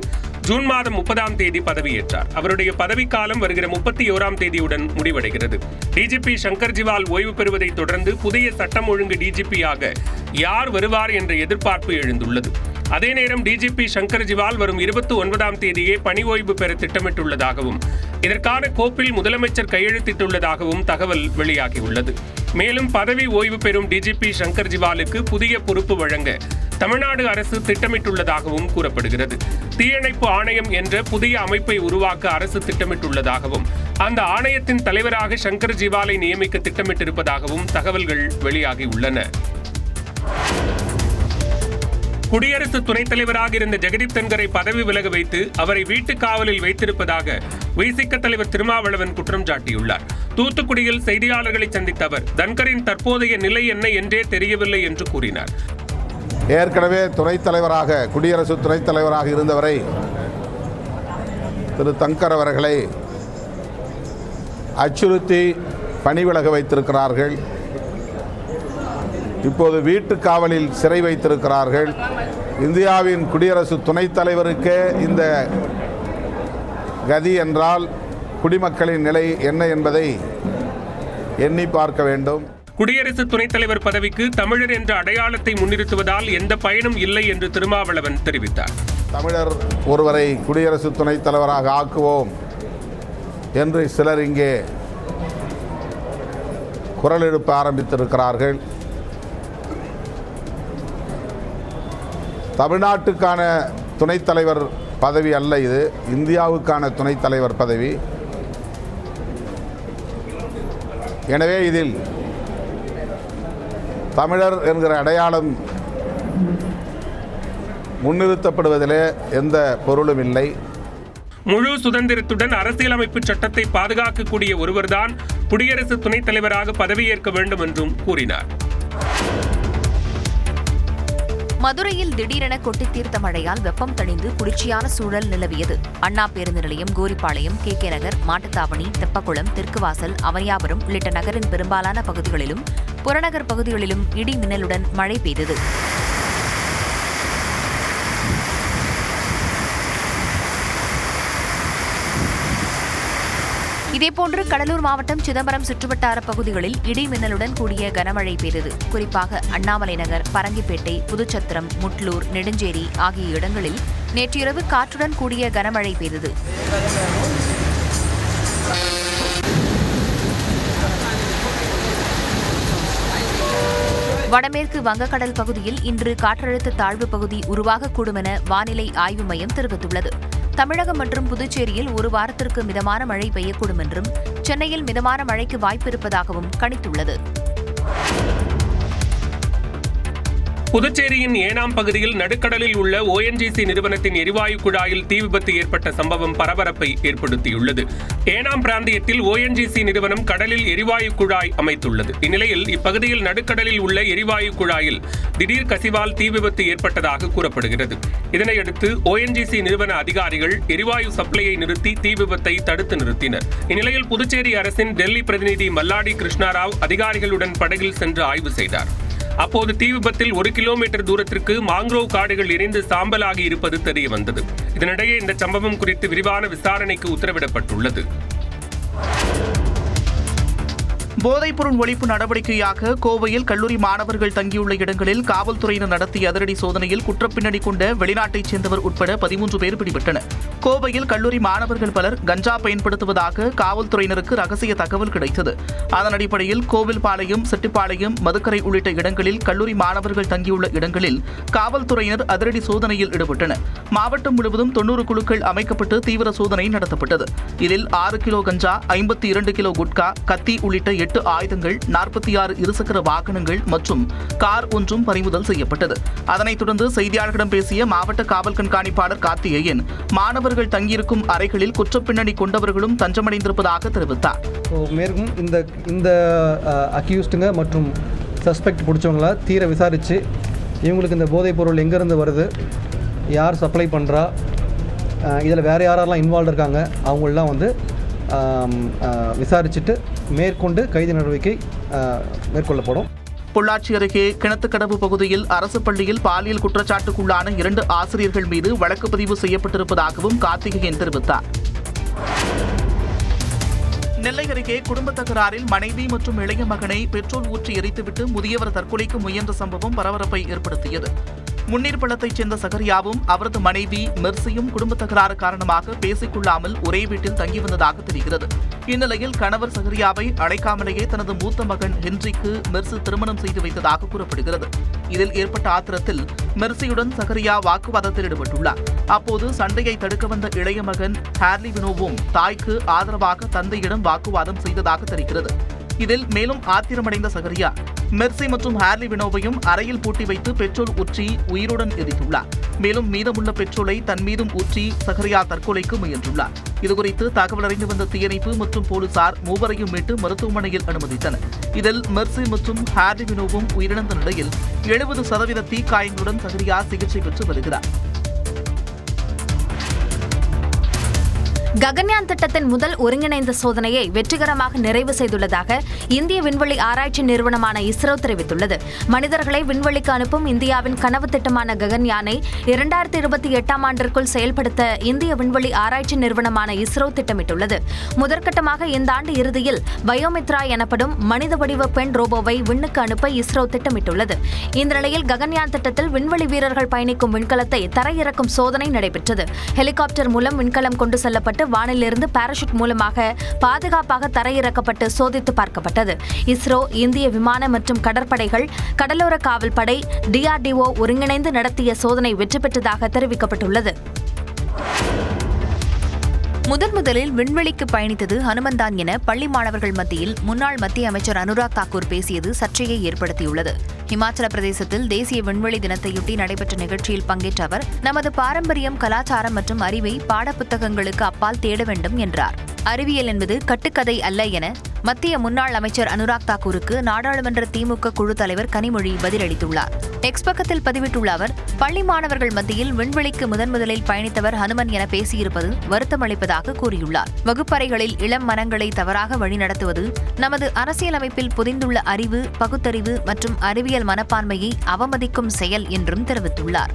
ஜூன் மாதம் 30ஆம் தேதி பதவியேற்றார். அவருடைய பதவிக்காலம் வருகிற 31ஆம் தேதியுடன் முடிவடைகிறது. டிஜிபி சங்கர் ஜிவால் ஓய்வு பெறுவதை தொடர்ந்து புதிய சட்டம் ஒழுங்கு டிஜிபியாக யார் வருவார் என்ற எதிர்பார்ப்பு எழுந்துள்ளது. அதே நேரம் டிஜிபி சங்கர் ஜிவால் வரும் 29ஆம் தேதியே பணி ஓய்வு பெற திட்டமிட்டுள்ளதாகவும் இதற்கான கோப்பில் முதலமைச்சர் கையெழுத்திட்டுள்ளதாகவும் தகவல் வெளியாகியுள்ளது. மேலும் பதவி ஓய்வு பெறும் டிஜிபி சங்கர் ஜிவாலுக்கு புதிய பொறுப்பு வழங்க தமிழ்நாடு அரசு திட்டமிட்டுள்ளதாகவும் கூறப்படுகிறது. தீயணைப்பு ஆணையம் என்ற புதிய அமைப்பை உருவாக்க அரசு திட்டமிட்டுள்ளதாகவும் அந்த ஆணையத்தின் தலைவராக சங்கர் ஜிவாலை நியமிக்க திட்டமிட்டிருப்பதாகவும் தகவல்கள் வெளியாகியுள்ளன. குடியரசு துணைத் தலைவராக இருந்த ஜெகதீப் தன்கரை பதவி விலக வைத்து அவரை வீட்டுக் காவலில் வைத்திருப்பதாக விசிக தலைவர் திருமாவளவன் குற்றம் சாட்டியுள்ளார். தூத்துக்குடியில் செய்தியாளர்களை சந்தித்த அவர் தன்கரின் தற்போதைய நிலை என்ன என்றே தெரியவில்லை என்று கூறினார். ஏற்கனவே துணைத் தலைவராக குடியரசு துணைத் தலைவராக இருந்தவரை திரு தன்கர் அவர்களை அச்சுறுத்தி பணி விலக வைத்திருக்கிறார்கள். இப்போது வீட்டு காவலில் சிறை வைத்திருக்கிறார்கள். இந்தியாவின் குடியரசு துணைத் தலைவருக்கே இந்த கதி என்றால் குடிமக்களின் நிலை என்ன என்பதை எண்ணி பார்க்க வேண்டும். குடியரசு துணைத் தலைவர் பதவிக்கு தமிழர் என்ற அடையாளத்தை முன்னிறுத்துவதால் எந்த பயனும் இல்லை என்று திருமாவளவன் தெரிவித்தார். தமிழர் ஒருவரை குடியரசு துணைத் தலைவராக ஆக்குவோம் என்று சிலர் இங்கே குரல் எழுப்ப ஆரம்பித்திருக்கிறார்கள். தமிழ்நாட்டுக்கான துணைத் தலைவர் பதவி அல்ல இது, இந்தியாவுக்கான துணைத் தலைவர் பதவி. எனவே இதில் தமிழர் என்கிற அடையாளம் முன்னிறுத்தப்படுவதிலே எந்த பொருளும் இல்லை. முழு சுதந்திரத்துடன் அரசியலமைப்பு சட்டத்தை பாதுகாக்கக்கூடிய ஒருவர்தான் குடியரசு துணைத் தலைவராக பதவியேற்க வேண்டும் என்றும் கூறினார். மதுரையில் திடீரென கொட்டி தீர்த்த மழையால் வெப்பம் தணிந்து குளிர்ச்சியான சூழல் நிலவியது. அண்ணா பேருந்து நிலையம், கோரிப்பாளையம், KK நகர், மாட்டுத்தாவணி, தெப்பக்குளம், தெற்குவாசல், அவனியாபுரம் உள்ளிட்ட நகரின் பெரும்பாலான பகுதிகளிலும் புறநகர் பகுதிகளிலும் இடி மின்னலுடன் மழை பெய்தது. இதேபோன்று கடலூர் மாவட்டம் சிதம்பரம் சுற்றுவட்டார பகுதிகளில் இடி மின்னலுடன் கூடிய கனமழை பெய்தது. குறிப்பாக அண்ணாமலை நகர், பரங்கிப்பேட்டை, புதுச்சத்திரம், முட்லூர், நெடுஞ்சேரி ஆகிய இடங்களில் நேற்றிரவு காற்றுடன் கூடிய கனமழை பெய்தது. வடமேற்கு வங்கக்கடல் பகுதியில் இன்று காற்றழுத்த தாழ்வு பகுதி உருவாகக்கூடும் என வானிலை ஆய்வு மையம் தெரிவித்துள்ளது. தமிழகம் மற்றும் புதுச்சேரியில் ஒரு வாரத்திற்கு மிதமான மழை பெய்யக்கூடும் என்றும் சென்னையில் மிதமான மழைக்கு வாய்ப்பிருப்பதாகவும் கணித்துள்ளது. புதுச்சேரியின் ஏனாம் பகுதியில் நடுக்கடலில் உள்ள ONGC நிறுவனத்தின் எரிவாயு குழாயில் தீ விபத்து ஏற்பட்ட சம்பவம் பரபரப்பை ஏற்படுத்தியுள்ளது. ஏனாம் பிராந்தியத்தில் ONGC நிறுவனம் கடலில் எரிவாயு குழாய் அமைத்துள்ளது. இந்நிலையில் இப்பகுதியில் நடுக்கடலில் உள்ள எரிவாயு குழாயில் திடீர் கசிவால் தீ விபத்து ஏற்பட்டதாக கூறப்படுகிறது. இதனையடுத்து ONGC நிறுவன அதிகாரிகள் எரிவாயு சப்ளையை நிறுத்தி தீ விபத்தை தடுத்து நிறுத்தினர். இந்நிலையில் புதுச்சேரி அரசின் டெல்லி பிரதிநிதி மல்லாடி கிருஷ்ணாராவ் அதிகாரிகளுடன் படகில் சென்று ஆய்வு செய்தார். அப்போது தீ விபத்தில் 1 கிலோமீட்டர் தூரத்திற்கு மாங்க்ரோவ் காடுகள் எரிந்து சாம்பலாகி இருப்பது தெரியவந்தது. இதனிடையே இந்த சம்பவம் குறித்து விரிவான விசாரணைக்கு உத்தரவிடப்பட்டுள்ளது. போதைப்பொருள் ஒழிப்பு நடவடிக்கையாக கோவையில் கல்லூரி மாணவர்கள் தங்கியுள்ள இடங்களில் காவல்துறையினர் நடத்திய அதிரடி சோதனையில் குற்றப்பின்னணி கொண்ட வெளிநாட்டைச் சேர்ந்தவர் உட்பட 13 பேர் பிடிபட்டனர். கோவையில் கல்லூரி மாணவர்கள் பலர் கஞ்சா பயன்படுத்துவதாக காவல்துறையினருக்கு ரகசிய தகவல் கிடைத்தது. அதன் அடிப்படையில் கோவில்பாளையம், செட்டிப்பாளையம், மதுக்கரை உள்ளிட்ட இடங்களில் கல்லூரி மாணவர்கள் தங்கியுள்ள இடங்களில் காவல்துறையினர் அதிரடி சோதனையில் ஈடுபட்டனர். மாவட்டம் முழுவதும் 90 குழுக்கள் அமைக்கப்பட்டு தீவிர சோதனை நடத்தப்பட்டது. இதில் 6 கிலோ கஞ்சா, 52 கிலோ குட்கா, கத்தி உள்ளிட்ட 8 ஆயுதங்கள், 46 இருசக்கர வாகனங்கள் மற்றும் கார் ஒன்றும் பறிமுதல் செய்யப்பட்டது. அதனைத் தொடர்ந்து செய்தியாளர்களிடம் பேசிய மாவட்ட காவல் கண்காணிப்பாளர் கார்த்திகேயன், மாணவர்கள் தங்கியிருக்கும் அறைகளில் குற்றப்பின்னணி கொண்டவர்களும் தஞ்சமடைந்திருப்பதாக தெரிவித்தார். மேற்கும் இந்த அக்யூஸ்டுங்க மற்றும் சஸ்பெக்ட் பிடிச்சவங்கள தீர விசாரித்து இவங்களுக்கு இந்த போதைப் பொருள் எங்கேருந்து வருது, யார் சப்ளை பண்ணுறா, இதில் வேறு யாரெல்லாம் இன்வால்வ் இருக்காங்க அவங்களெலாம் வந்து விசாரிச்சுட்டு மேற்கொண்டு கைது நடவடிக்கை மேற்கொள்ளப்படும். பொள்ளாச்சி அருகே கிணத்துக்கடவு பகுதியில் அரசு பள்ளியில் பாலியல் குற்றச்சாட்டுக்குள்ளான 2 ஆசிரியர்கள் மீது வழக்கு பதிவு செய்யப்பட்டிருப்பதாகவும் கார்த்திகேயன் தெரிவித்தார். நெல்லை அருகே குடும்ப தகராறில் மனைவி மற்றும் இளைய மகனை பெட்ரோல் ஊற்றி எரித்துவிட்டு முதியவர் தற்கொலைக்கு முயன்ற சம்பவம் பரபரப்பை ஏற்படுத்தியது. முன்னீர் பள்ளத்தைச் சேர்ந்த சகரியாவும் அவரது மனைவி மெர்சியும் குடும்ப தகராறு காரணமாக பேசிக்கொள்ளாமல் ஒரே வீட்டில் தங்கி வந்ததாக தெரிகிறது. இந்நிலையில் கணவர் சகரியாவை அழைக்காமலேயே தனது மூத்த மகன் ஹென்ரிக்கு மெர்சி திருமணம் செய்து வைத்ததாக கூறப்படுகிறது. இதில் ஏற்பட்ட ஆத்திரத்தில் மெர்சியுடன் சகரியா வாக்குவாதத்தில் ஈடுபட்டுள்ளார். அப்போது சண்டையை தடுக்க வந்த இளைய மகன் ஹார்லி வினோவும் தாய்க்கு ஆதரவாக தந்தையிடம் வாக்குவாதம் செய்ததாக தெரிகிறது. இதில் மேலும் ஆத்திரமடைந்த சகரியா மெர்சி மற்றும் ஹார்லி வினோவையும் அறையில் பூட்டி வைத்து பெட்ரோல் ஊற்றி உயிருடன் எரித்துள்ளார். மேலும் மீதமுள்ள பெட்ரோலை தன் மீதும் ஊற்றி சகரியா தற்கொலைக்கு முயன்றுள்ளார். இதுகுறித்து தகவல் அறிந்து வந்த தீயணைப்பு மற்றும் போலீசார் மூவரையும் மீட்டு மருத்துவமனையில் அனுமதித்தனர். இதில் மெர்சி மற்றும் ஹார்லி வினோவும் உயிரிழந்த நிலையில் 70% தீக்காயங்களுடன் சகரியா சிகிச்சை பெற்று வருகிறார். ககன்யான் திட்டத்தின் முதல் ஒருங்கிணைந்த சோதனையை வெற்றிகரமாக நிறைவு செய்துள்ளதாக இந்திய விண்வெளி ஆராய்ச்சி நிறுவனமான இஸ்ரோ தெரிவித்துள்ளது. மனிதர்களை விண்வெளிக்கு அனுப்பும் இந்தியாவின் கனவு திட்டமான ககன்யானை 2028ஆம் ஆண்டிற்குள் செயல்படுத்த இந்திய விண்வெளி ஆராய்ச்சி நிறுவனமான இஸ்ரோ திட்டமிட்டுள்ளது. முதற்கட்டமாக இந்த ஆண்டு இறுதியில் பயோமித்ரா எனப்படும் மனித வடிவ பெண் ரோபோவை விண்ணுக்கு அனுப்ப இஸ்ரோ திட்டமிட்டுள்ளது. இந்த நிலையில் ககன்யான் திட்டத்தில் விண்வெளி வீரர்கள் பயணிக்கும் விண்கலத்தை தரையிறக்கும் சோதனை நடைபெற்றது. ஹெலிகாப்டர் மூலம் விண்கலம் கொண்டு செல்லப்பட்டு வானிலிருந்து பாராசூட் மூலமாக பாதுகாப்பாக தரையிறக்கப்பட்டு சோதித்து பார்க்கப்பட்டது. இஸ்ரோ, இந்திய விமான மற்றும் கடற்படைகள், கடலோர காவல் படை, DRDO ஒருங்கிணைந்து நடத்திய சோதனை வெற்றி பெற்றதாக தெரிவிக்கப்பட்டுள்ளது. முதலில் விண்வெளிக்கு பயணித்தது ஹனுமன்தான் என பள்ளி மாணவர்கள் மத்தியில் முன்னாள் மத்திய அமைச்சர் அனுராக் தாக்கூர் பேசியது சர்ச்சையை ஏற்படுத்தியுள்ளது. இமாச்சல பிரதேசத்தில் தேசிய விண்வெளி தினத்தையொட்டி நடைபெற்ற நிகழ்ச்சியில் பங்கேற்ற அவர் நமது பாரம்பரியம், கலாச்சாரம் மற்றும் அறிவை பாடப்புத்தகங்களுக்கு அப்பால் தேட வேண்டும் என்றார். அறிவியல் என்பது கட்டுக்கதை அல்ல என மத்திய முன்னாள் அமைச்சர் அனுராக் தாக்கூருக்கு நாடாளுமன்ற திமுக குழு தலைவர் கனிமொழி பதிலளித்துள்ளார். எக்ஸ் பக்கத்தில் பதிவிட்டுள்ள அவர், பள்ளி மாணவர்கள் மத்தியில் விண்வெளிக்கு முதலில் பயணித்தவர் ஹனுமன் என பேசியிருப்பது வருத்தமளிப்பதாக கூறியுள்ளார். வகுப்பறைகளில் இளம் மனங்களை தவறாக வழிநடத்துவது நமது அரசியலமைப்பில் பொதிந்துள்ள அறிவு, பகுத்தறிவு மற்றும் அறிவியல் மனப்பான்மையை அவமதிக்கும் செயல் என்றும் தெரிவித்துள்ளார்.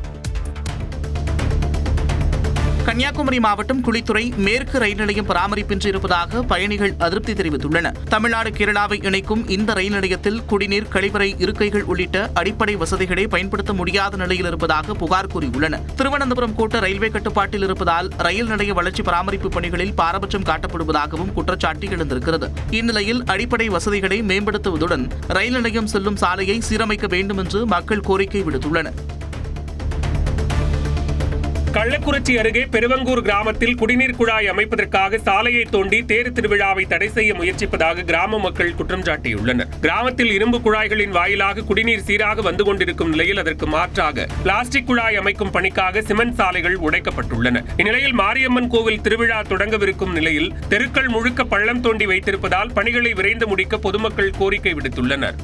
கன்னியாகுமரி மாவட்டம் குளித்துறை மேற்கு ரயில் நிலையம் பராமரிப்பின்றி இருப்பதாக பயணிகள் அதிருப்தி தெரிவித்துள்ளனர். தமிழ்நாடு, கேரளாவை இணைக்கும் இந்த ரயில் நிலையத்தில் குடிநீர், கழிவறை, இருக்கைகள் உள்ளிட்ட அடிப்படை வசதிகளை பயன்படுத்த முடியாத நிலையில் இருப்பதாக புகார் கூறியுள்ளனர். திருவனந்தபுரம் கோட்ட ரயில்வே கட்டுப்பாட்டில் இருப்பதால் ரயில் நிலைய வளர்ச்சி பராமரிப்பு பணிகளில் பாரபட்சம் காட்டப்படுவதாகவும் குற்றச்சாட்டு எழுந்திருக்கிறது. இந்நிலையில் அடிப்படை வசதிகளை மேம்படுத்துவதுடன் ரயில் நிலையம் செல்லும் சாலையை சீரமைக்க வேண்டும் என்று மக்கள் கோரிக்கை விடுத்துள்ளனர். கள்ளக்குறிச்சி அருகே பெருவங்கூர் கிராமத்தில் குடிநீர் குழாய் அமைப்பதற்காக சாலையை தோண்டி தேர் திருவிழாவை தடை செய்ய முயற்சிப்பதாக கிராம மக்கள் குற்றம் சாட்டியுள்ளனர். கிராமத்தில் இரும்பு குழாய்களின் வாயிலாக குடிநீர் சீராக வந்து கொண்டிருக்கும் நிலையில் அதற்கு மாற்றாக பிளாஸ்டிக் குழாய் அமைக்கும் பணிக்காக சிமெண்ட் சாலைகள் உடைக்கப்பட்டுள்ளன. இந்நிலையில் மாரியம்மன் கோவில் திருவிழா தொடங்கவிருக்கும் நிலையில் தெருக்கள் முழுக்க பள்ளம் தோண்டி வைத்திருப்பதால் பணிகளை விரைந்து முடிக்க பொதுமக்கள் கோரிக்கை விடுத்துள்ளனர்.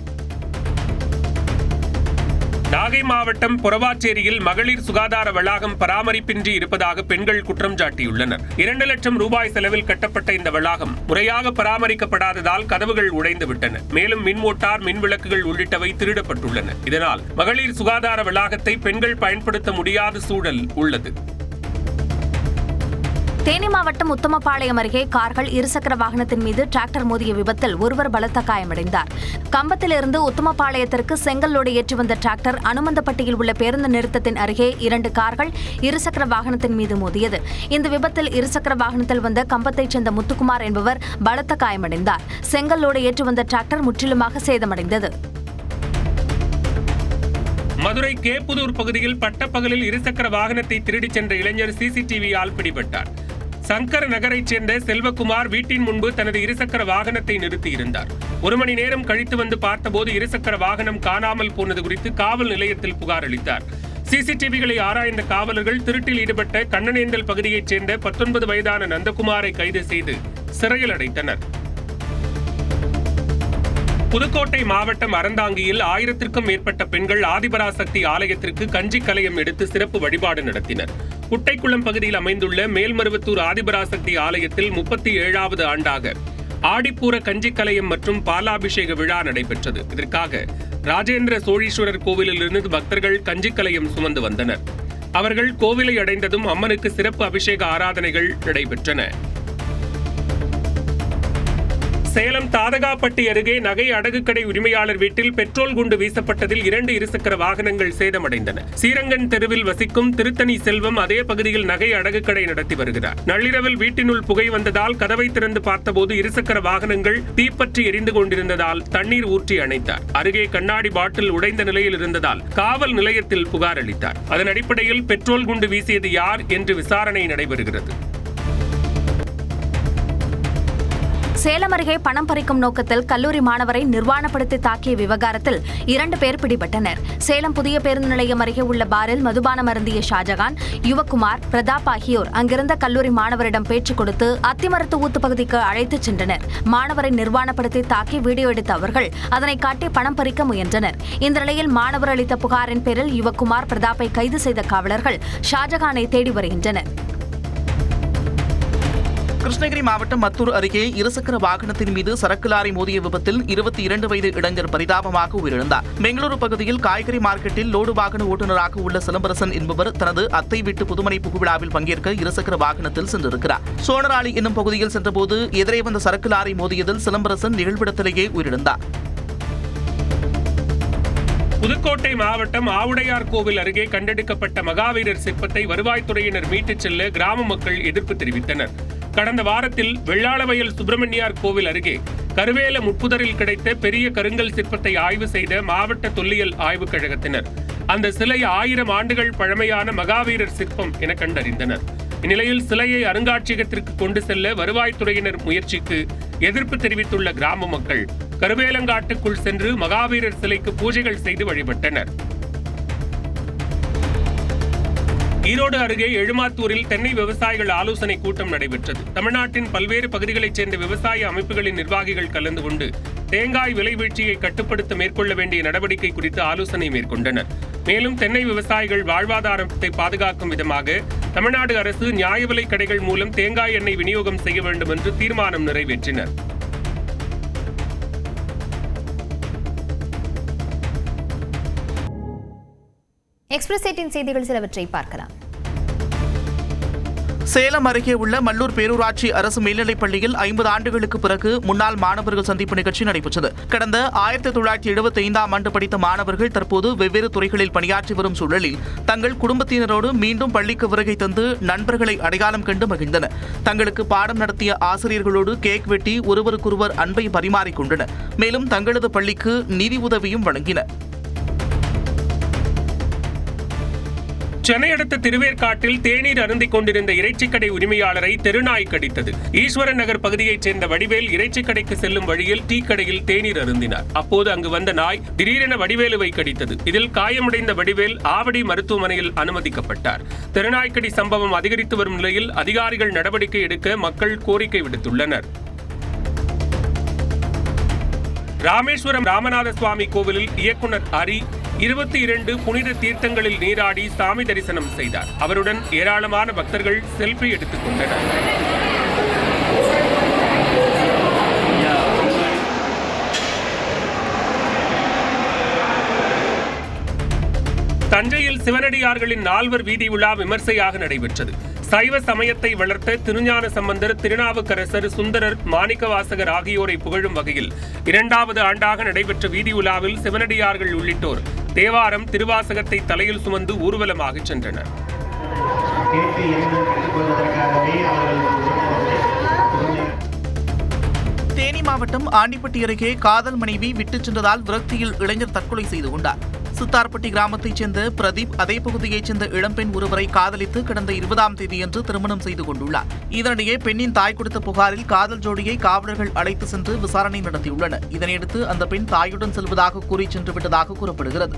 நாகை மாவட்டம் பொறவாச்சேரியில் மகளிர் சுகாதார வளாகம் பராமரிப்பின்றி இருப்பதாக பெண்கள் குற்றம் சாட்டியுள்ளனர். 2 லட்சம் ரூபாய் செலவில் கட்டப்பட்ட இந்த வளாகம் முறையாக பராமரிக்கப்படாததால் கதவுகள் உடைந்துவிட்டன. மேலும் மின் மோட்டார், மின் விளக்குகள் உள்ளிட்டவை திருடப்பட்டுள்ளன. இதனால் மகளிர் சுகாதார வளாகத்தை பெண்கள் பயன்படுத்த முடியாத சூழல் உள்ளது. தேனி மாவட்டம் உத்தமபாளையம் அருகே கார்கள் இருசக்கர வாகனத்தின் மீது டிராக்டர் மோதிய விபத்தில் ஒருவர் பலத்த காயமடைந்தார். கம்பத்திலிருந்து உத்தமபாளையத்திற்கு செங்கல்லோடு ஏற்றி வந்த டிராக்டர் அனுமந்தப்பட்டியில் உள்ள பேருந்து நிறுத்தத்தின் அருகே 2 கார்கள் இருசக்கர வாகனத்தின் மீது மோதியது. இந்த விபத்தில் இருசக்கர வாகனத்தில் வந்த கம்பத்தைச் சேர்ந்த முத்துக்குமார் என்பவர் பலத்த காயமடைந்தார். செங்கல்லோடு ஏற்றி வந்த டிராக்டர் முற்றிலுமாக சேதமடைந்தது. மதுரை கேப்புதூர் பகுதியில் பட்டப்பகலில் இருசக்கர வாகனத்தை திருடிச் சென்ற இளைஞர் CCTVயால் பிடிபட்டார். சங்கர் நகரைச் சேர்ந்த செல்வகுமார் வீட்டின் முன்பு தனது இருசக்கர வாகனத்தை நிறுத்தியிருந்தார். 1 மணி நேரம் கழித்து வந்து பார்த்தபோது இருசக்கர வாகனம் காணாமல் போனது குறித்து காவல் நிலையத்தில் புகார் அளித்தார். CCTVகளை ஆராய்ந்த காவலர்கள் திருட்டில் ஈடுபட்ட கண்ணனேந்தல் பகுதியைச் சேர்ந்த 19 வயதான நந்தகுமாரை கைது செய்து சிறையில் அடைத்தனர். புதுக்கோட்டை மாவட்டம் அறந்தாங்கியில் 1000க்கும் மேற்பட்ட பெண்கள் ஆதிபராசக்தி ஆலயத்திற்கு கஞ்சி கலயம் எடுத்து சிறப்பு வழிபாடு நடத்தினர். குட்டைக்குளம் பகுதியில் அமைந்துள்ள மேல்மருவத்தூர் ஆதிபராசக்தி ஆலயத்தில் 37வது ஆண்டாக ஆடிப்பூர கஞ்சி கலயம் மற்றும் பாலாபிஷேக விழா நடைபெற்றது. இதற்காக ராஜேந்திர சோழீஸ்வரர் கோவிலிலிருந்து பக்தர்கள் கஞ்சி கலயம் சுமந்து வந்தனர். அவர்கள் கோவிலை அடைந்ததும் அம்மனுக்கு சிறப்பு அபிஷேக ஆராதனைகள் நடைபெற்றன. சேலம் தாதகாப்பட்டி அருகே நகை அடகு கடை உரிமையாளர் வீட்டில் பெட்ரோல் குண்டு வீசப்பட்டதில் 2 இருசக்கர வாகனங்கள் சேதமடைந்தன. சீரங்கன் தெருவில் வசிக்கும் திருத்தணி செல்வம் அதே பகுதியில் நகை அடகு கடை நடத்தி வருகிறார். நள்ளிரவில் வீட்டினுள் புகை வந்ததால் கதவை திறந்து பார்த்தபோது இருசக்கர வாகனங்கள் தீப்பற்றி எரிந்து கொண்டிருந்ததால் தண்ணீர் ஊற்றி அணைத்தார். அருகே கண்ணாடி பாட்டில் உடைந்த நிலையில் இருந்ததால் காவல் நிலையத்தில் புகார் அளித்தார். அதன் அடிப்படையில் பெட்ரோல் குண்டு வீசியது யார் என்று விசாரணை நடைபெறுகிறது. சேலம் அருகே பணம் பறிக்கும் நோக்கத்தில் கல்லூரி மாணவரை நிர்வாணப்படுத்தி தாக்கிய விவகாரத்தில் 2 பேர் பிடிபட்டனர். சேலம் புதிய பேருந்து நிலையம் அருகே உள்ள பாரில் மதுபானம் அருந்திய ஷாஜகான், யுவக்குமார், பிரதாப் ஆகியோர் அங்கிருந்த கல்லூரி மாணவரிடம் பேச்சு கொடுத்து அத்திமரத்து ஊத்து பகுதிக்கு அழைத்துச் சென்றனர். மாணவரை நிர்வாணப்படுத்தி தாக்கி வீடியோ எடுத்த அவர்கள் அதனை காட்டி பணம் பறிக்க முயன்றனர். இந்த நிலையில் மாணவர் அளித்த புகாரின் பேரில் யுவக்குமார், பிரதாப்பை கைது செய்த காவலர்கள் ஷாஜகானை தேடி வருகின்றனர். கிருஷ்ணகிரி மாவட்டம் மத்தூர் அருகே இருசக்கர வாகனத்தின் மீது சரக்கு லாரி மோதிய விபத்தில் 22 வயது இளைஞர் பரிதாபமாக உயிரிழந்தார். பெங்களூரு பகுதியில் காய்கறி மார்க்கெட்டில் லோடு வாகன ஓட்டுநராக உள்ள சிலம்பரசன் என்பவர் தனது அத்தை வீட்டு புதுமனை புகுவிழாவில் பங்கேற்க இருசக்கர வாகனத்தில் சென்றிருக்கிறார். சோனராளி என்னும் பகுதியில் சென்றபோது எதிரே வந்த சரக்கு லாரி மோதியதில் சிலம்பரசன் நிகழ்விடத்திலேயே உயிரிழந்தார். புதுக்கோட்டை மாவட்டம் ஆவுடையார் கோவில் அருகே கண்டெடுக்கப்பட்ட மகாவீரர் சிற்பத்தை வருவாய்த்துறையினர் மீட்டுச் செல்ல கிராம மக்கள் எதிர்ப்பு தெரிவித்தனர். கடந்த வாரத்தில் வெள்ளாளவயல் சுப்பிரமணியார் கோவில் அருகே கருவேல முட்புதரில் கிடைத்த பெரிய கருங்கல் சிற்பத்தை ஆய்வு செய்த மாவட்ட தொல்லியல் ஆய்வுக் கழகத்தினர் அந்த சிலை 1000 ஆண்டுகள் பழமையான மகாவீரர் சிற்பம் என கண்டறிந்தனர். இந்நிலையில் சிலையை அருங்காட்சியகத்திற்கு கொண்டு செல்ல வருவாய்த்துறையினர் முயற்சிக்கு எதிர்ப்பு தெரிவித்துள்ள கிராம மக்கள் கருவேலங்காட்டுக்குள் சென்று மகாவீரர் சிலைக்கு பூஜைகள் செய்து வழிபட்டனர். ஈரோடு அருகே எழுமாத்தூரில் தென்னை விவசாயிகள் ஆலோசனை கூட்டம் நடைபெற்றது. தமிழ்நாட்டின் பல்வேறு பகுதிகளைச் சேர்ந்த விவசாய அமைப்புகளின் நிர்வாகிகள் கலந்து கொண்டு தேங்காய் விலை வீழ்ச்சியை கட்டுப்படுத்த மேற்கொள்ள வேண்டிய நடவடிக்கை குறித்து ஆலோசனை மேற்கொண்டனர். மேலும் தென்னை விவசாயிகள் வாழ்வாதாரத்தை பாதுகாக்கும் விதமாக தமிழ்நாடு அரசு நியாய விலை கடைகள் மூலம் தேங்காய் எண்ணெய் விநியோகம் செய்ய வேண்டும் என்று தீர்மானம் நிறைவேற்றினர். எக்ஸ்பிரஸ் 18 செய்திகள் சிலவற்றை பார்க்கலாம். சேலம் அருகே உள்ள மல்லூர் பேரூராட்சி அரசு மேல்நிலைப் பள்ளியில் 50 ஆண்டுகளுக்கு பிறகு முன்னாள் மாணவர்கள் சந்திப்பு நிகழ்ச்சி நடைபெற்றது. கடந்த 1975ஆம் ஆண்டு படித்த மாணவர்கள் தற்போது வெவ்வேறு துறைகளில் பணியாற்றி வரும் சூழலில் தங்கள் குடும்பத்தினரோடு மீண்டும் பள்ளிக்கு வருகை தந்து நண்பர்களை அடையாளம் கண்டு மகிழ்ந்தனர். தங்களுக்கு பாடம் நடத்திய ஆசிரியர்களோடு கேக் வெட்டி ஒருவருக்கொருவர் அன்பை பரிமாறிக்கொண்டனர். மேலும் தங்களது பள்ளிக்கு நிதி உதவியும் வழங்கினர். சென்னை அடுத்த திருவேற்காட்டில் தேநீர் அருந்திக் கொண்டிருந்த இறைச்சிக்கடை உரிமையாளரை தெருநாய் கடித்தது. ஈஸ்வரன் நகர் பகுதியைச் சேர்ந்த வடிவேல் இறைச்சிக்கடைக்கு செல்லும் வழியில் டீ கடையில் தேநீர் அருந்தினார். அப்போது அங்கு வந்த நாய் திடீரென வடிவேலுவை கடித்தது. இதில் காயமடைந்த வடிவேல் ஆவடி மருத்துவமனையில் அனுமதிக்கப்பட்டார். தெருநாய்க்கடி சம்பவம் அதிகரித்து வரும் நிலையில் அதிகாரிகள் நடவடிக்கை எடுக்க மக்கள் கோரிக்கை விடுத்துள்ளனர். ராமேஸ்வரம் ராமநாத சுவாமி கோவிலில் இயக்குனர் ஹரி 22 புனித தீர்த்தங்களில் நீராடி சாமி தரிசனம் செய்தார். அவருடன் ஏராளமான பக்தர்கள் செல்ஃபி எடுத்துக் கொண்டனர். தஞ்சையில் சிவனடியார்களின் 4வர் வீதி விழா விமர்சையாக நடைபெற்றது. சைவ சமயத்தை வளர்த்த திருஞான சம்பந்தர், திருநாவுக்கரசர், சுந்தரர், மாணிக்கவாசகர் ஆகியோரை புகழும் வகையில் 2வது ஆண்டாக நடைபெற்ற வீதி விழாவில் சிவனடியார்கள் உள்ளிட்டோர் தேவாரம், திருவாசகத்தை தலையில் சுமந்து ஊர்வலமாக சென்றனர். தேனி மாவட்டம் ஆண்டிப்பட்டி அருகே காதல் மனைவி விட்டுச் சென்றதால் விரக்தியில் இளைஞர் தற்கொலை செய்து கொண்டார். சித்தார்பட்டி கிராமத்தைச் சேர்ந்த பிரதீப் அதே பகுதியைச் சேர்ந்த இளம்பெண் ஒருவரை காதலித்து கடந்த 20ஆம் தேதியன்று திருமணம் செய்து கொண்டுள்ளார். இதனிடையே பெண்ணின் தாய் கொடுத்த புகாரில் காதல் ஜோடியை காவலர்கள் அழைத்து சென்று விசாரணை நடத்தியுள்ளனர். இதனையடுத்து அந்த பெண் தாயுடன் செல்வதாக கூறி சென்று விட்டதாக கூறப்படுகிறது.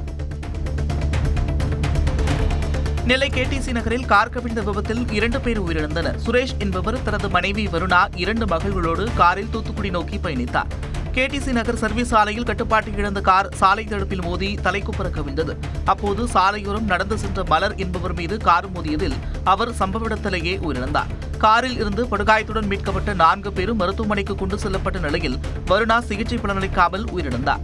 நெல்லை கேடிசி நகரில் கார் கவிழ்ந்த விபத்தில் 2 பேர் உயிரிழந்தனர். சுரேஷ் என்பவர் தனது மனைவி வருணா 2 மகள்களோடு காரில் தூத்துக்குடி நோக்கி பயணித்தார். கேடிசி நகர் சர்வீஸ் சாலையில் கட்டுப்பாட்டை இழந்த கார் சாலை தடுப்பில் மோதி தலைக்குப்புற கவிழ்ந்தது. அப்போது சாலையோரம் நடந்து சென்ற மலர் என்பவர் மீது கார் மோதியதில் அவர் சம்பவ இடத்திலேயே உயிரிழந்தார். காரில் இருந்து படுகாயத்துடன் மீட்கப்பட்ட 4 பேரும் மருத்துவமனைக்கு கொண்டு செல்லப்பட்ட நிலையில் வருணா சிகிச்சை பலனளிக்காமல் உயிரிழந்தார்.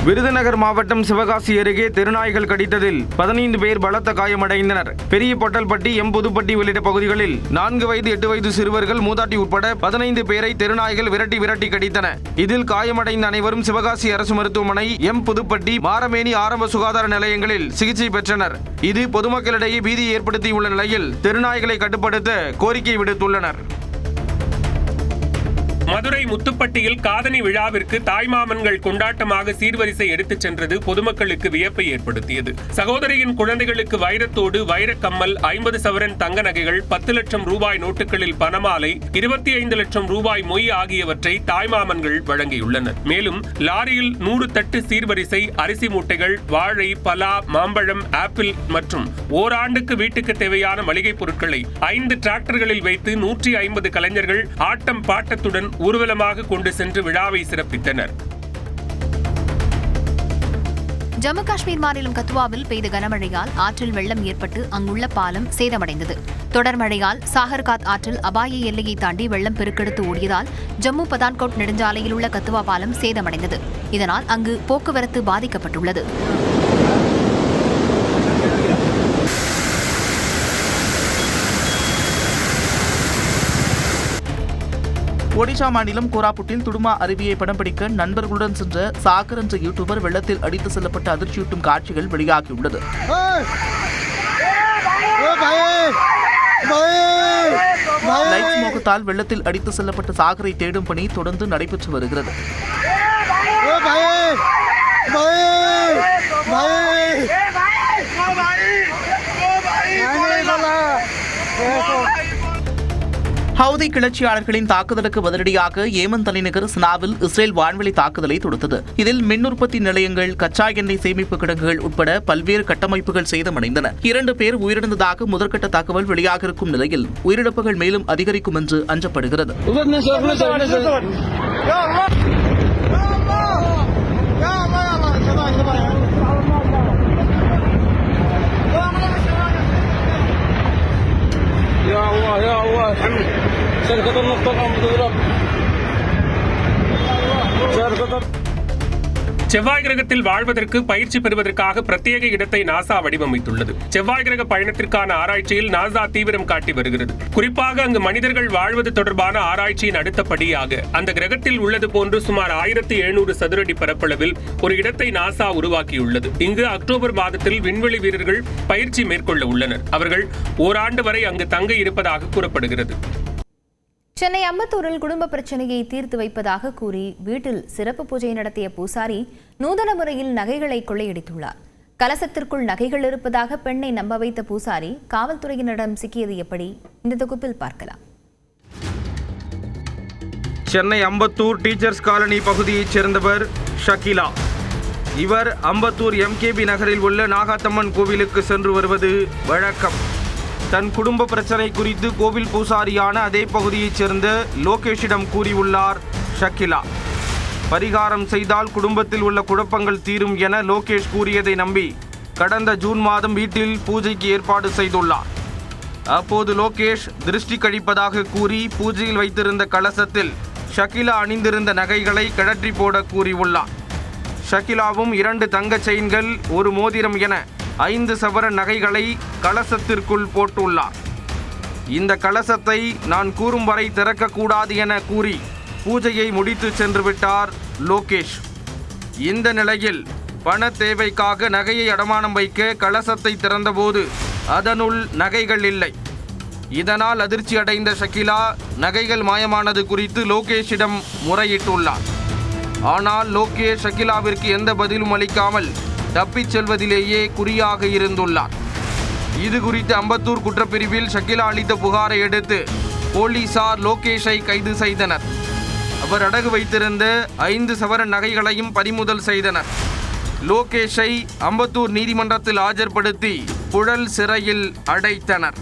விருதுநகர் மாவட்டம் சிவகாசி அருகே தெருநாய்கள் கடித்ததில் 15 பேர் பலத்த காயமடைந்தனர். பெரிய பொட்டல்பட்டி, எம் புதுப்பட்டி உள்ளிட்ட பகுதிகளில் 4 வயது 8 வயது சிறுவர்கள், மூதாட்டி உட்பட 15 பேரை தெருநாய்கள் விரட்டி கடித்தன. இதில் காயமடைந்த அனைவரும் சிவகாசி அரசு மருத்துவமனை, எம் புதுப்பட்டி, மாரமேனி ஆரம்ப சுகாதார நிலையங்களில் சிகிச்சை பெற்றனர். இது பொதுமக்களிடையே பீதியை ஏற்படுத்தியுள்ள நிலையில் தெருநாய்களை கட்டுப்படுத்த கோரிக்கை விடுத்துள்ளனர். மதுரை முத்துப்பட்டியில் காதணி விழாவிற்கு தாய்மாமன்கள் கொண்டாட்டமாக சீர்வரிசை எடுத்துச் சென்றது பொதுமக்களுக்கு வியப்பை ஏற்படுத்தியது. சகோதரியின் குழந்தைகளுக்கு வைரத்தோடு, வைரக்கம்மல், 50 சவரன் தங்க நகைகள், 10 லட்சம் ரூபாய் நோட்டுகளில் பணமாலை, 25 லட்சம் ரூபாய் மொய் ஆகியவற்றை தாய்மாமன்கள் வழங்கியுள்ளனர். மேலும் லாரியில் 100 தட்டு சீர்வரிசை, அரிசி மூட்டைகள், வாழை, பலா, மாம்பழம், ஆப்பிள் மற்றும் ஓராண்டுக்கு வீட்டுக்கு தேவையான மளிகை பொருட்களை 5 டிராக்டர்களில் வைத்து 150 கலைஞர்கள் ஆட்டம் பாட்டத்துடன் ஊர்வலமாக கொண்டு சென்று விழாவை சிறப்பித்தனர். ஜம்மு காஷ்மீர் மாநிலம் கத்துவாவில் பெய்த கனமழையால் ஆற்றில் வெள்ளம் ஏற்பட்டு அங்குள்ள பாலம் சேதமடைந்தது. தொடர் மழையால் சாகர்காத் ஆற்றில் அபாய எல்லையை தாண்டி வெள்ளம் பெருக்கெடுத்து ஓடியதால் ஜம்மு பதான்கோட் நெடுஞ்சாலையில் உள்ள கத்துவா பாலம் சேதமடைந்தது. இதனால் அங்கு போக்குவரத்து பாதிக்கப்பட்டுள்ளது. ஒடிஷா மாநிலம் கோராப்புட்டில் துடுமா அருவியை படம் பிடிக்க நண்பர்களுடன் சென்ற சாகர் என்ற யூடியூபர் வெள்ளத்தில் அடித்து செல்லப்பட்ட அதிர்ச்சியூட்டும் காட்சிகள் வெளியாகியுள்ளது. லைட் மோகத்தால் வெள்ளத்தில் அடித்து செல்லப்பட்ட சாகரை தேடும் பணி தொடர்ந்து நடைபெற்று வருகிறது. ஹவுதி கிளர்ச்சியாளர்களின் தாக்குதலுக்கு பதிலடியாக ஏமன் தலைநகர் சனாவில் இஸ்ரேல் வான்வெளி தாக்குதலை தொடுத்தது. இதில் மின் உற்பத்தி நிலையங்கள், கச்சா எண்ணெய் சேமிப்பு கிடங்குகள் உட்பட பல்வேறு கட்டமைப்புகள் சேதமடைந்தன. 2 பேர் உயிரிழந்ததாக முதற்கட்ட தகவல் வெளியாக இருக்கும் நிலையில் உயிரிழப்புகள் மேலும் அதிகரிக்கும் என்று அஞ்சப்படுகிறது. செவ்வாய் கிரகத்தில் வாழ்வதற்கு பயிற்சி பெறுவதற்காக பிரத்யேக இடத்தை நாசா வடிவமைத்துள்ளது. செவ்வாய் கிரக பயணத்திற்கான ஆராய்ச்சியில் நாசா தீவிரம் காட்டி வருகிறது. குறிப்பாக அங்கு மனிதர்கள் வாழ்வது தொடர்பான ஆராய்ச்சியின் அடுத்தபடியாக அந்த கிரகத்தில் உள்ளது போன்று சுமார் 1700 சதுரடி பரப்பளவில் ஒரு இடத்தை நாசா உருவாக்கியுள்ளது. இங்கு அக்டோபர் மாதத்தில் விண்வெளி வீரர்கள் பயிற்சி மேற்கொள்ள உள்ளனர். அவர்கள் ஓராண்டு வரை அங்கு தங்க இருப்பதாக கூறப்படுகிறது. சென்னை அம்பத்தூரில் குடும்ப பிரச்சனையை தீர்த்து வைப்பதாக கூறி வீட்டில் சிறப்பு பூஜை நடத்திய பூசாரி நூதன முறையில் நகைகளை கொள்ளையடித்துள்ளார். கலசத்திற்குள் நகைகள் இருப்பதாக பெண்ணை நம்ப வைத்த பூசாரி காவல்துறையினரிடம் சிக்கியது எப்படி? இந்த தொகுப்பில் பார்க்கலாம். சென்னை அம்பத்தூர் டீச்சர்ஸ் காலனி பகுதியைச் சேர்ந்தவர் ஷகிலா. இவர் அம்பத்தூர் எம்கேபி நகரில் உள்ள நாகாத்தம்மன் கோவிலுக்கு சென்று வருவது வழக்கம். தன் குடும்ப பிரச்சனை குறித்து கோவில் பூசாரியான அதே பகுதியைச் சேர்ந்த லோகேஷிடம் கூறியுள்ளார் ஷகிலா. பரிகாரம் செய்தால் குடும்பத்தில் உள்ள குழப்பங்கள் தீரும் என லோகேஷ் கூறியதை நம்பி கடந்த ஜூன் மாதம் வீட்டில் பூஜைக்கு ஏற்பாடு செய்துள்ளார். அப்போது லோகேஷ் திருஷ்டி கழிப்பதாக கூறி பூஜையில் வைத்திருந்த கலசத்தில் ஷகிலா அணிந்திருந்த நகைகளை கழற்றி போட கூறியுள்ளார். ஷகிலாவும் 2 தங்க செயின்கள், 1 மோதிரம் என 5 சவரன் நகைகளை கலசத்திற்குள் போட்டுள்ளார். இந்த கலசத்தை நான் கூறும் வரை திறக்கக்கூடாது என கூறி பூஜையை முடித்து சென்று விட்டார் லோகேஷ். இந்த நிலையில் பண தேவைக்காக நகையை அடமானம் வைக்க கலசத்தை திறந்தபோது அதனுள் நகைகள் இல்லை. இதனால் அதிர்ச்சி அடைந்த ஷகிலா நகைகள் மாயமானது குறித்து லோகேஷிடம் முறையிட்டுள்ளார். ஆனால் லோகேஷ் ஷகிலாவிற்கு எந்த பதிலும் அளிக்காமல் தப்பிச் செல்வதிலேயே குறியாக இருந்துள்ளார். இது குறித்து அம்பத்தூர் குற்றப்பிரிவில் ஷகிலா அளித்த புகாரை அடுத்து போலீசார் லோகேஷை கைது செய்தனர். அவர் அடகு வைத்திருந்த 5 சவரன் நகைகளையும் பறிமுதல் செய்தனர். லோகேஷை அம்பத்தூர் நீதிமன்றத்தில் ஆஜர்படுத்தி புழல் சிறையில் அடைத்தனர்.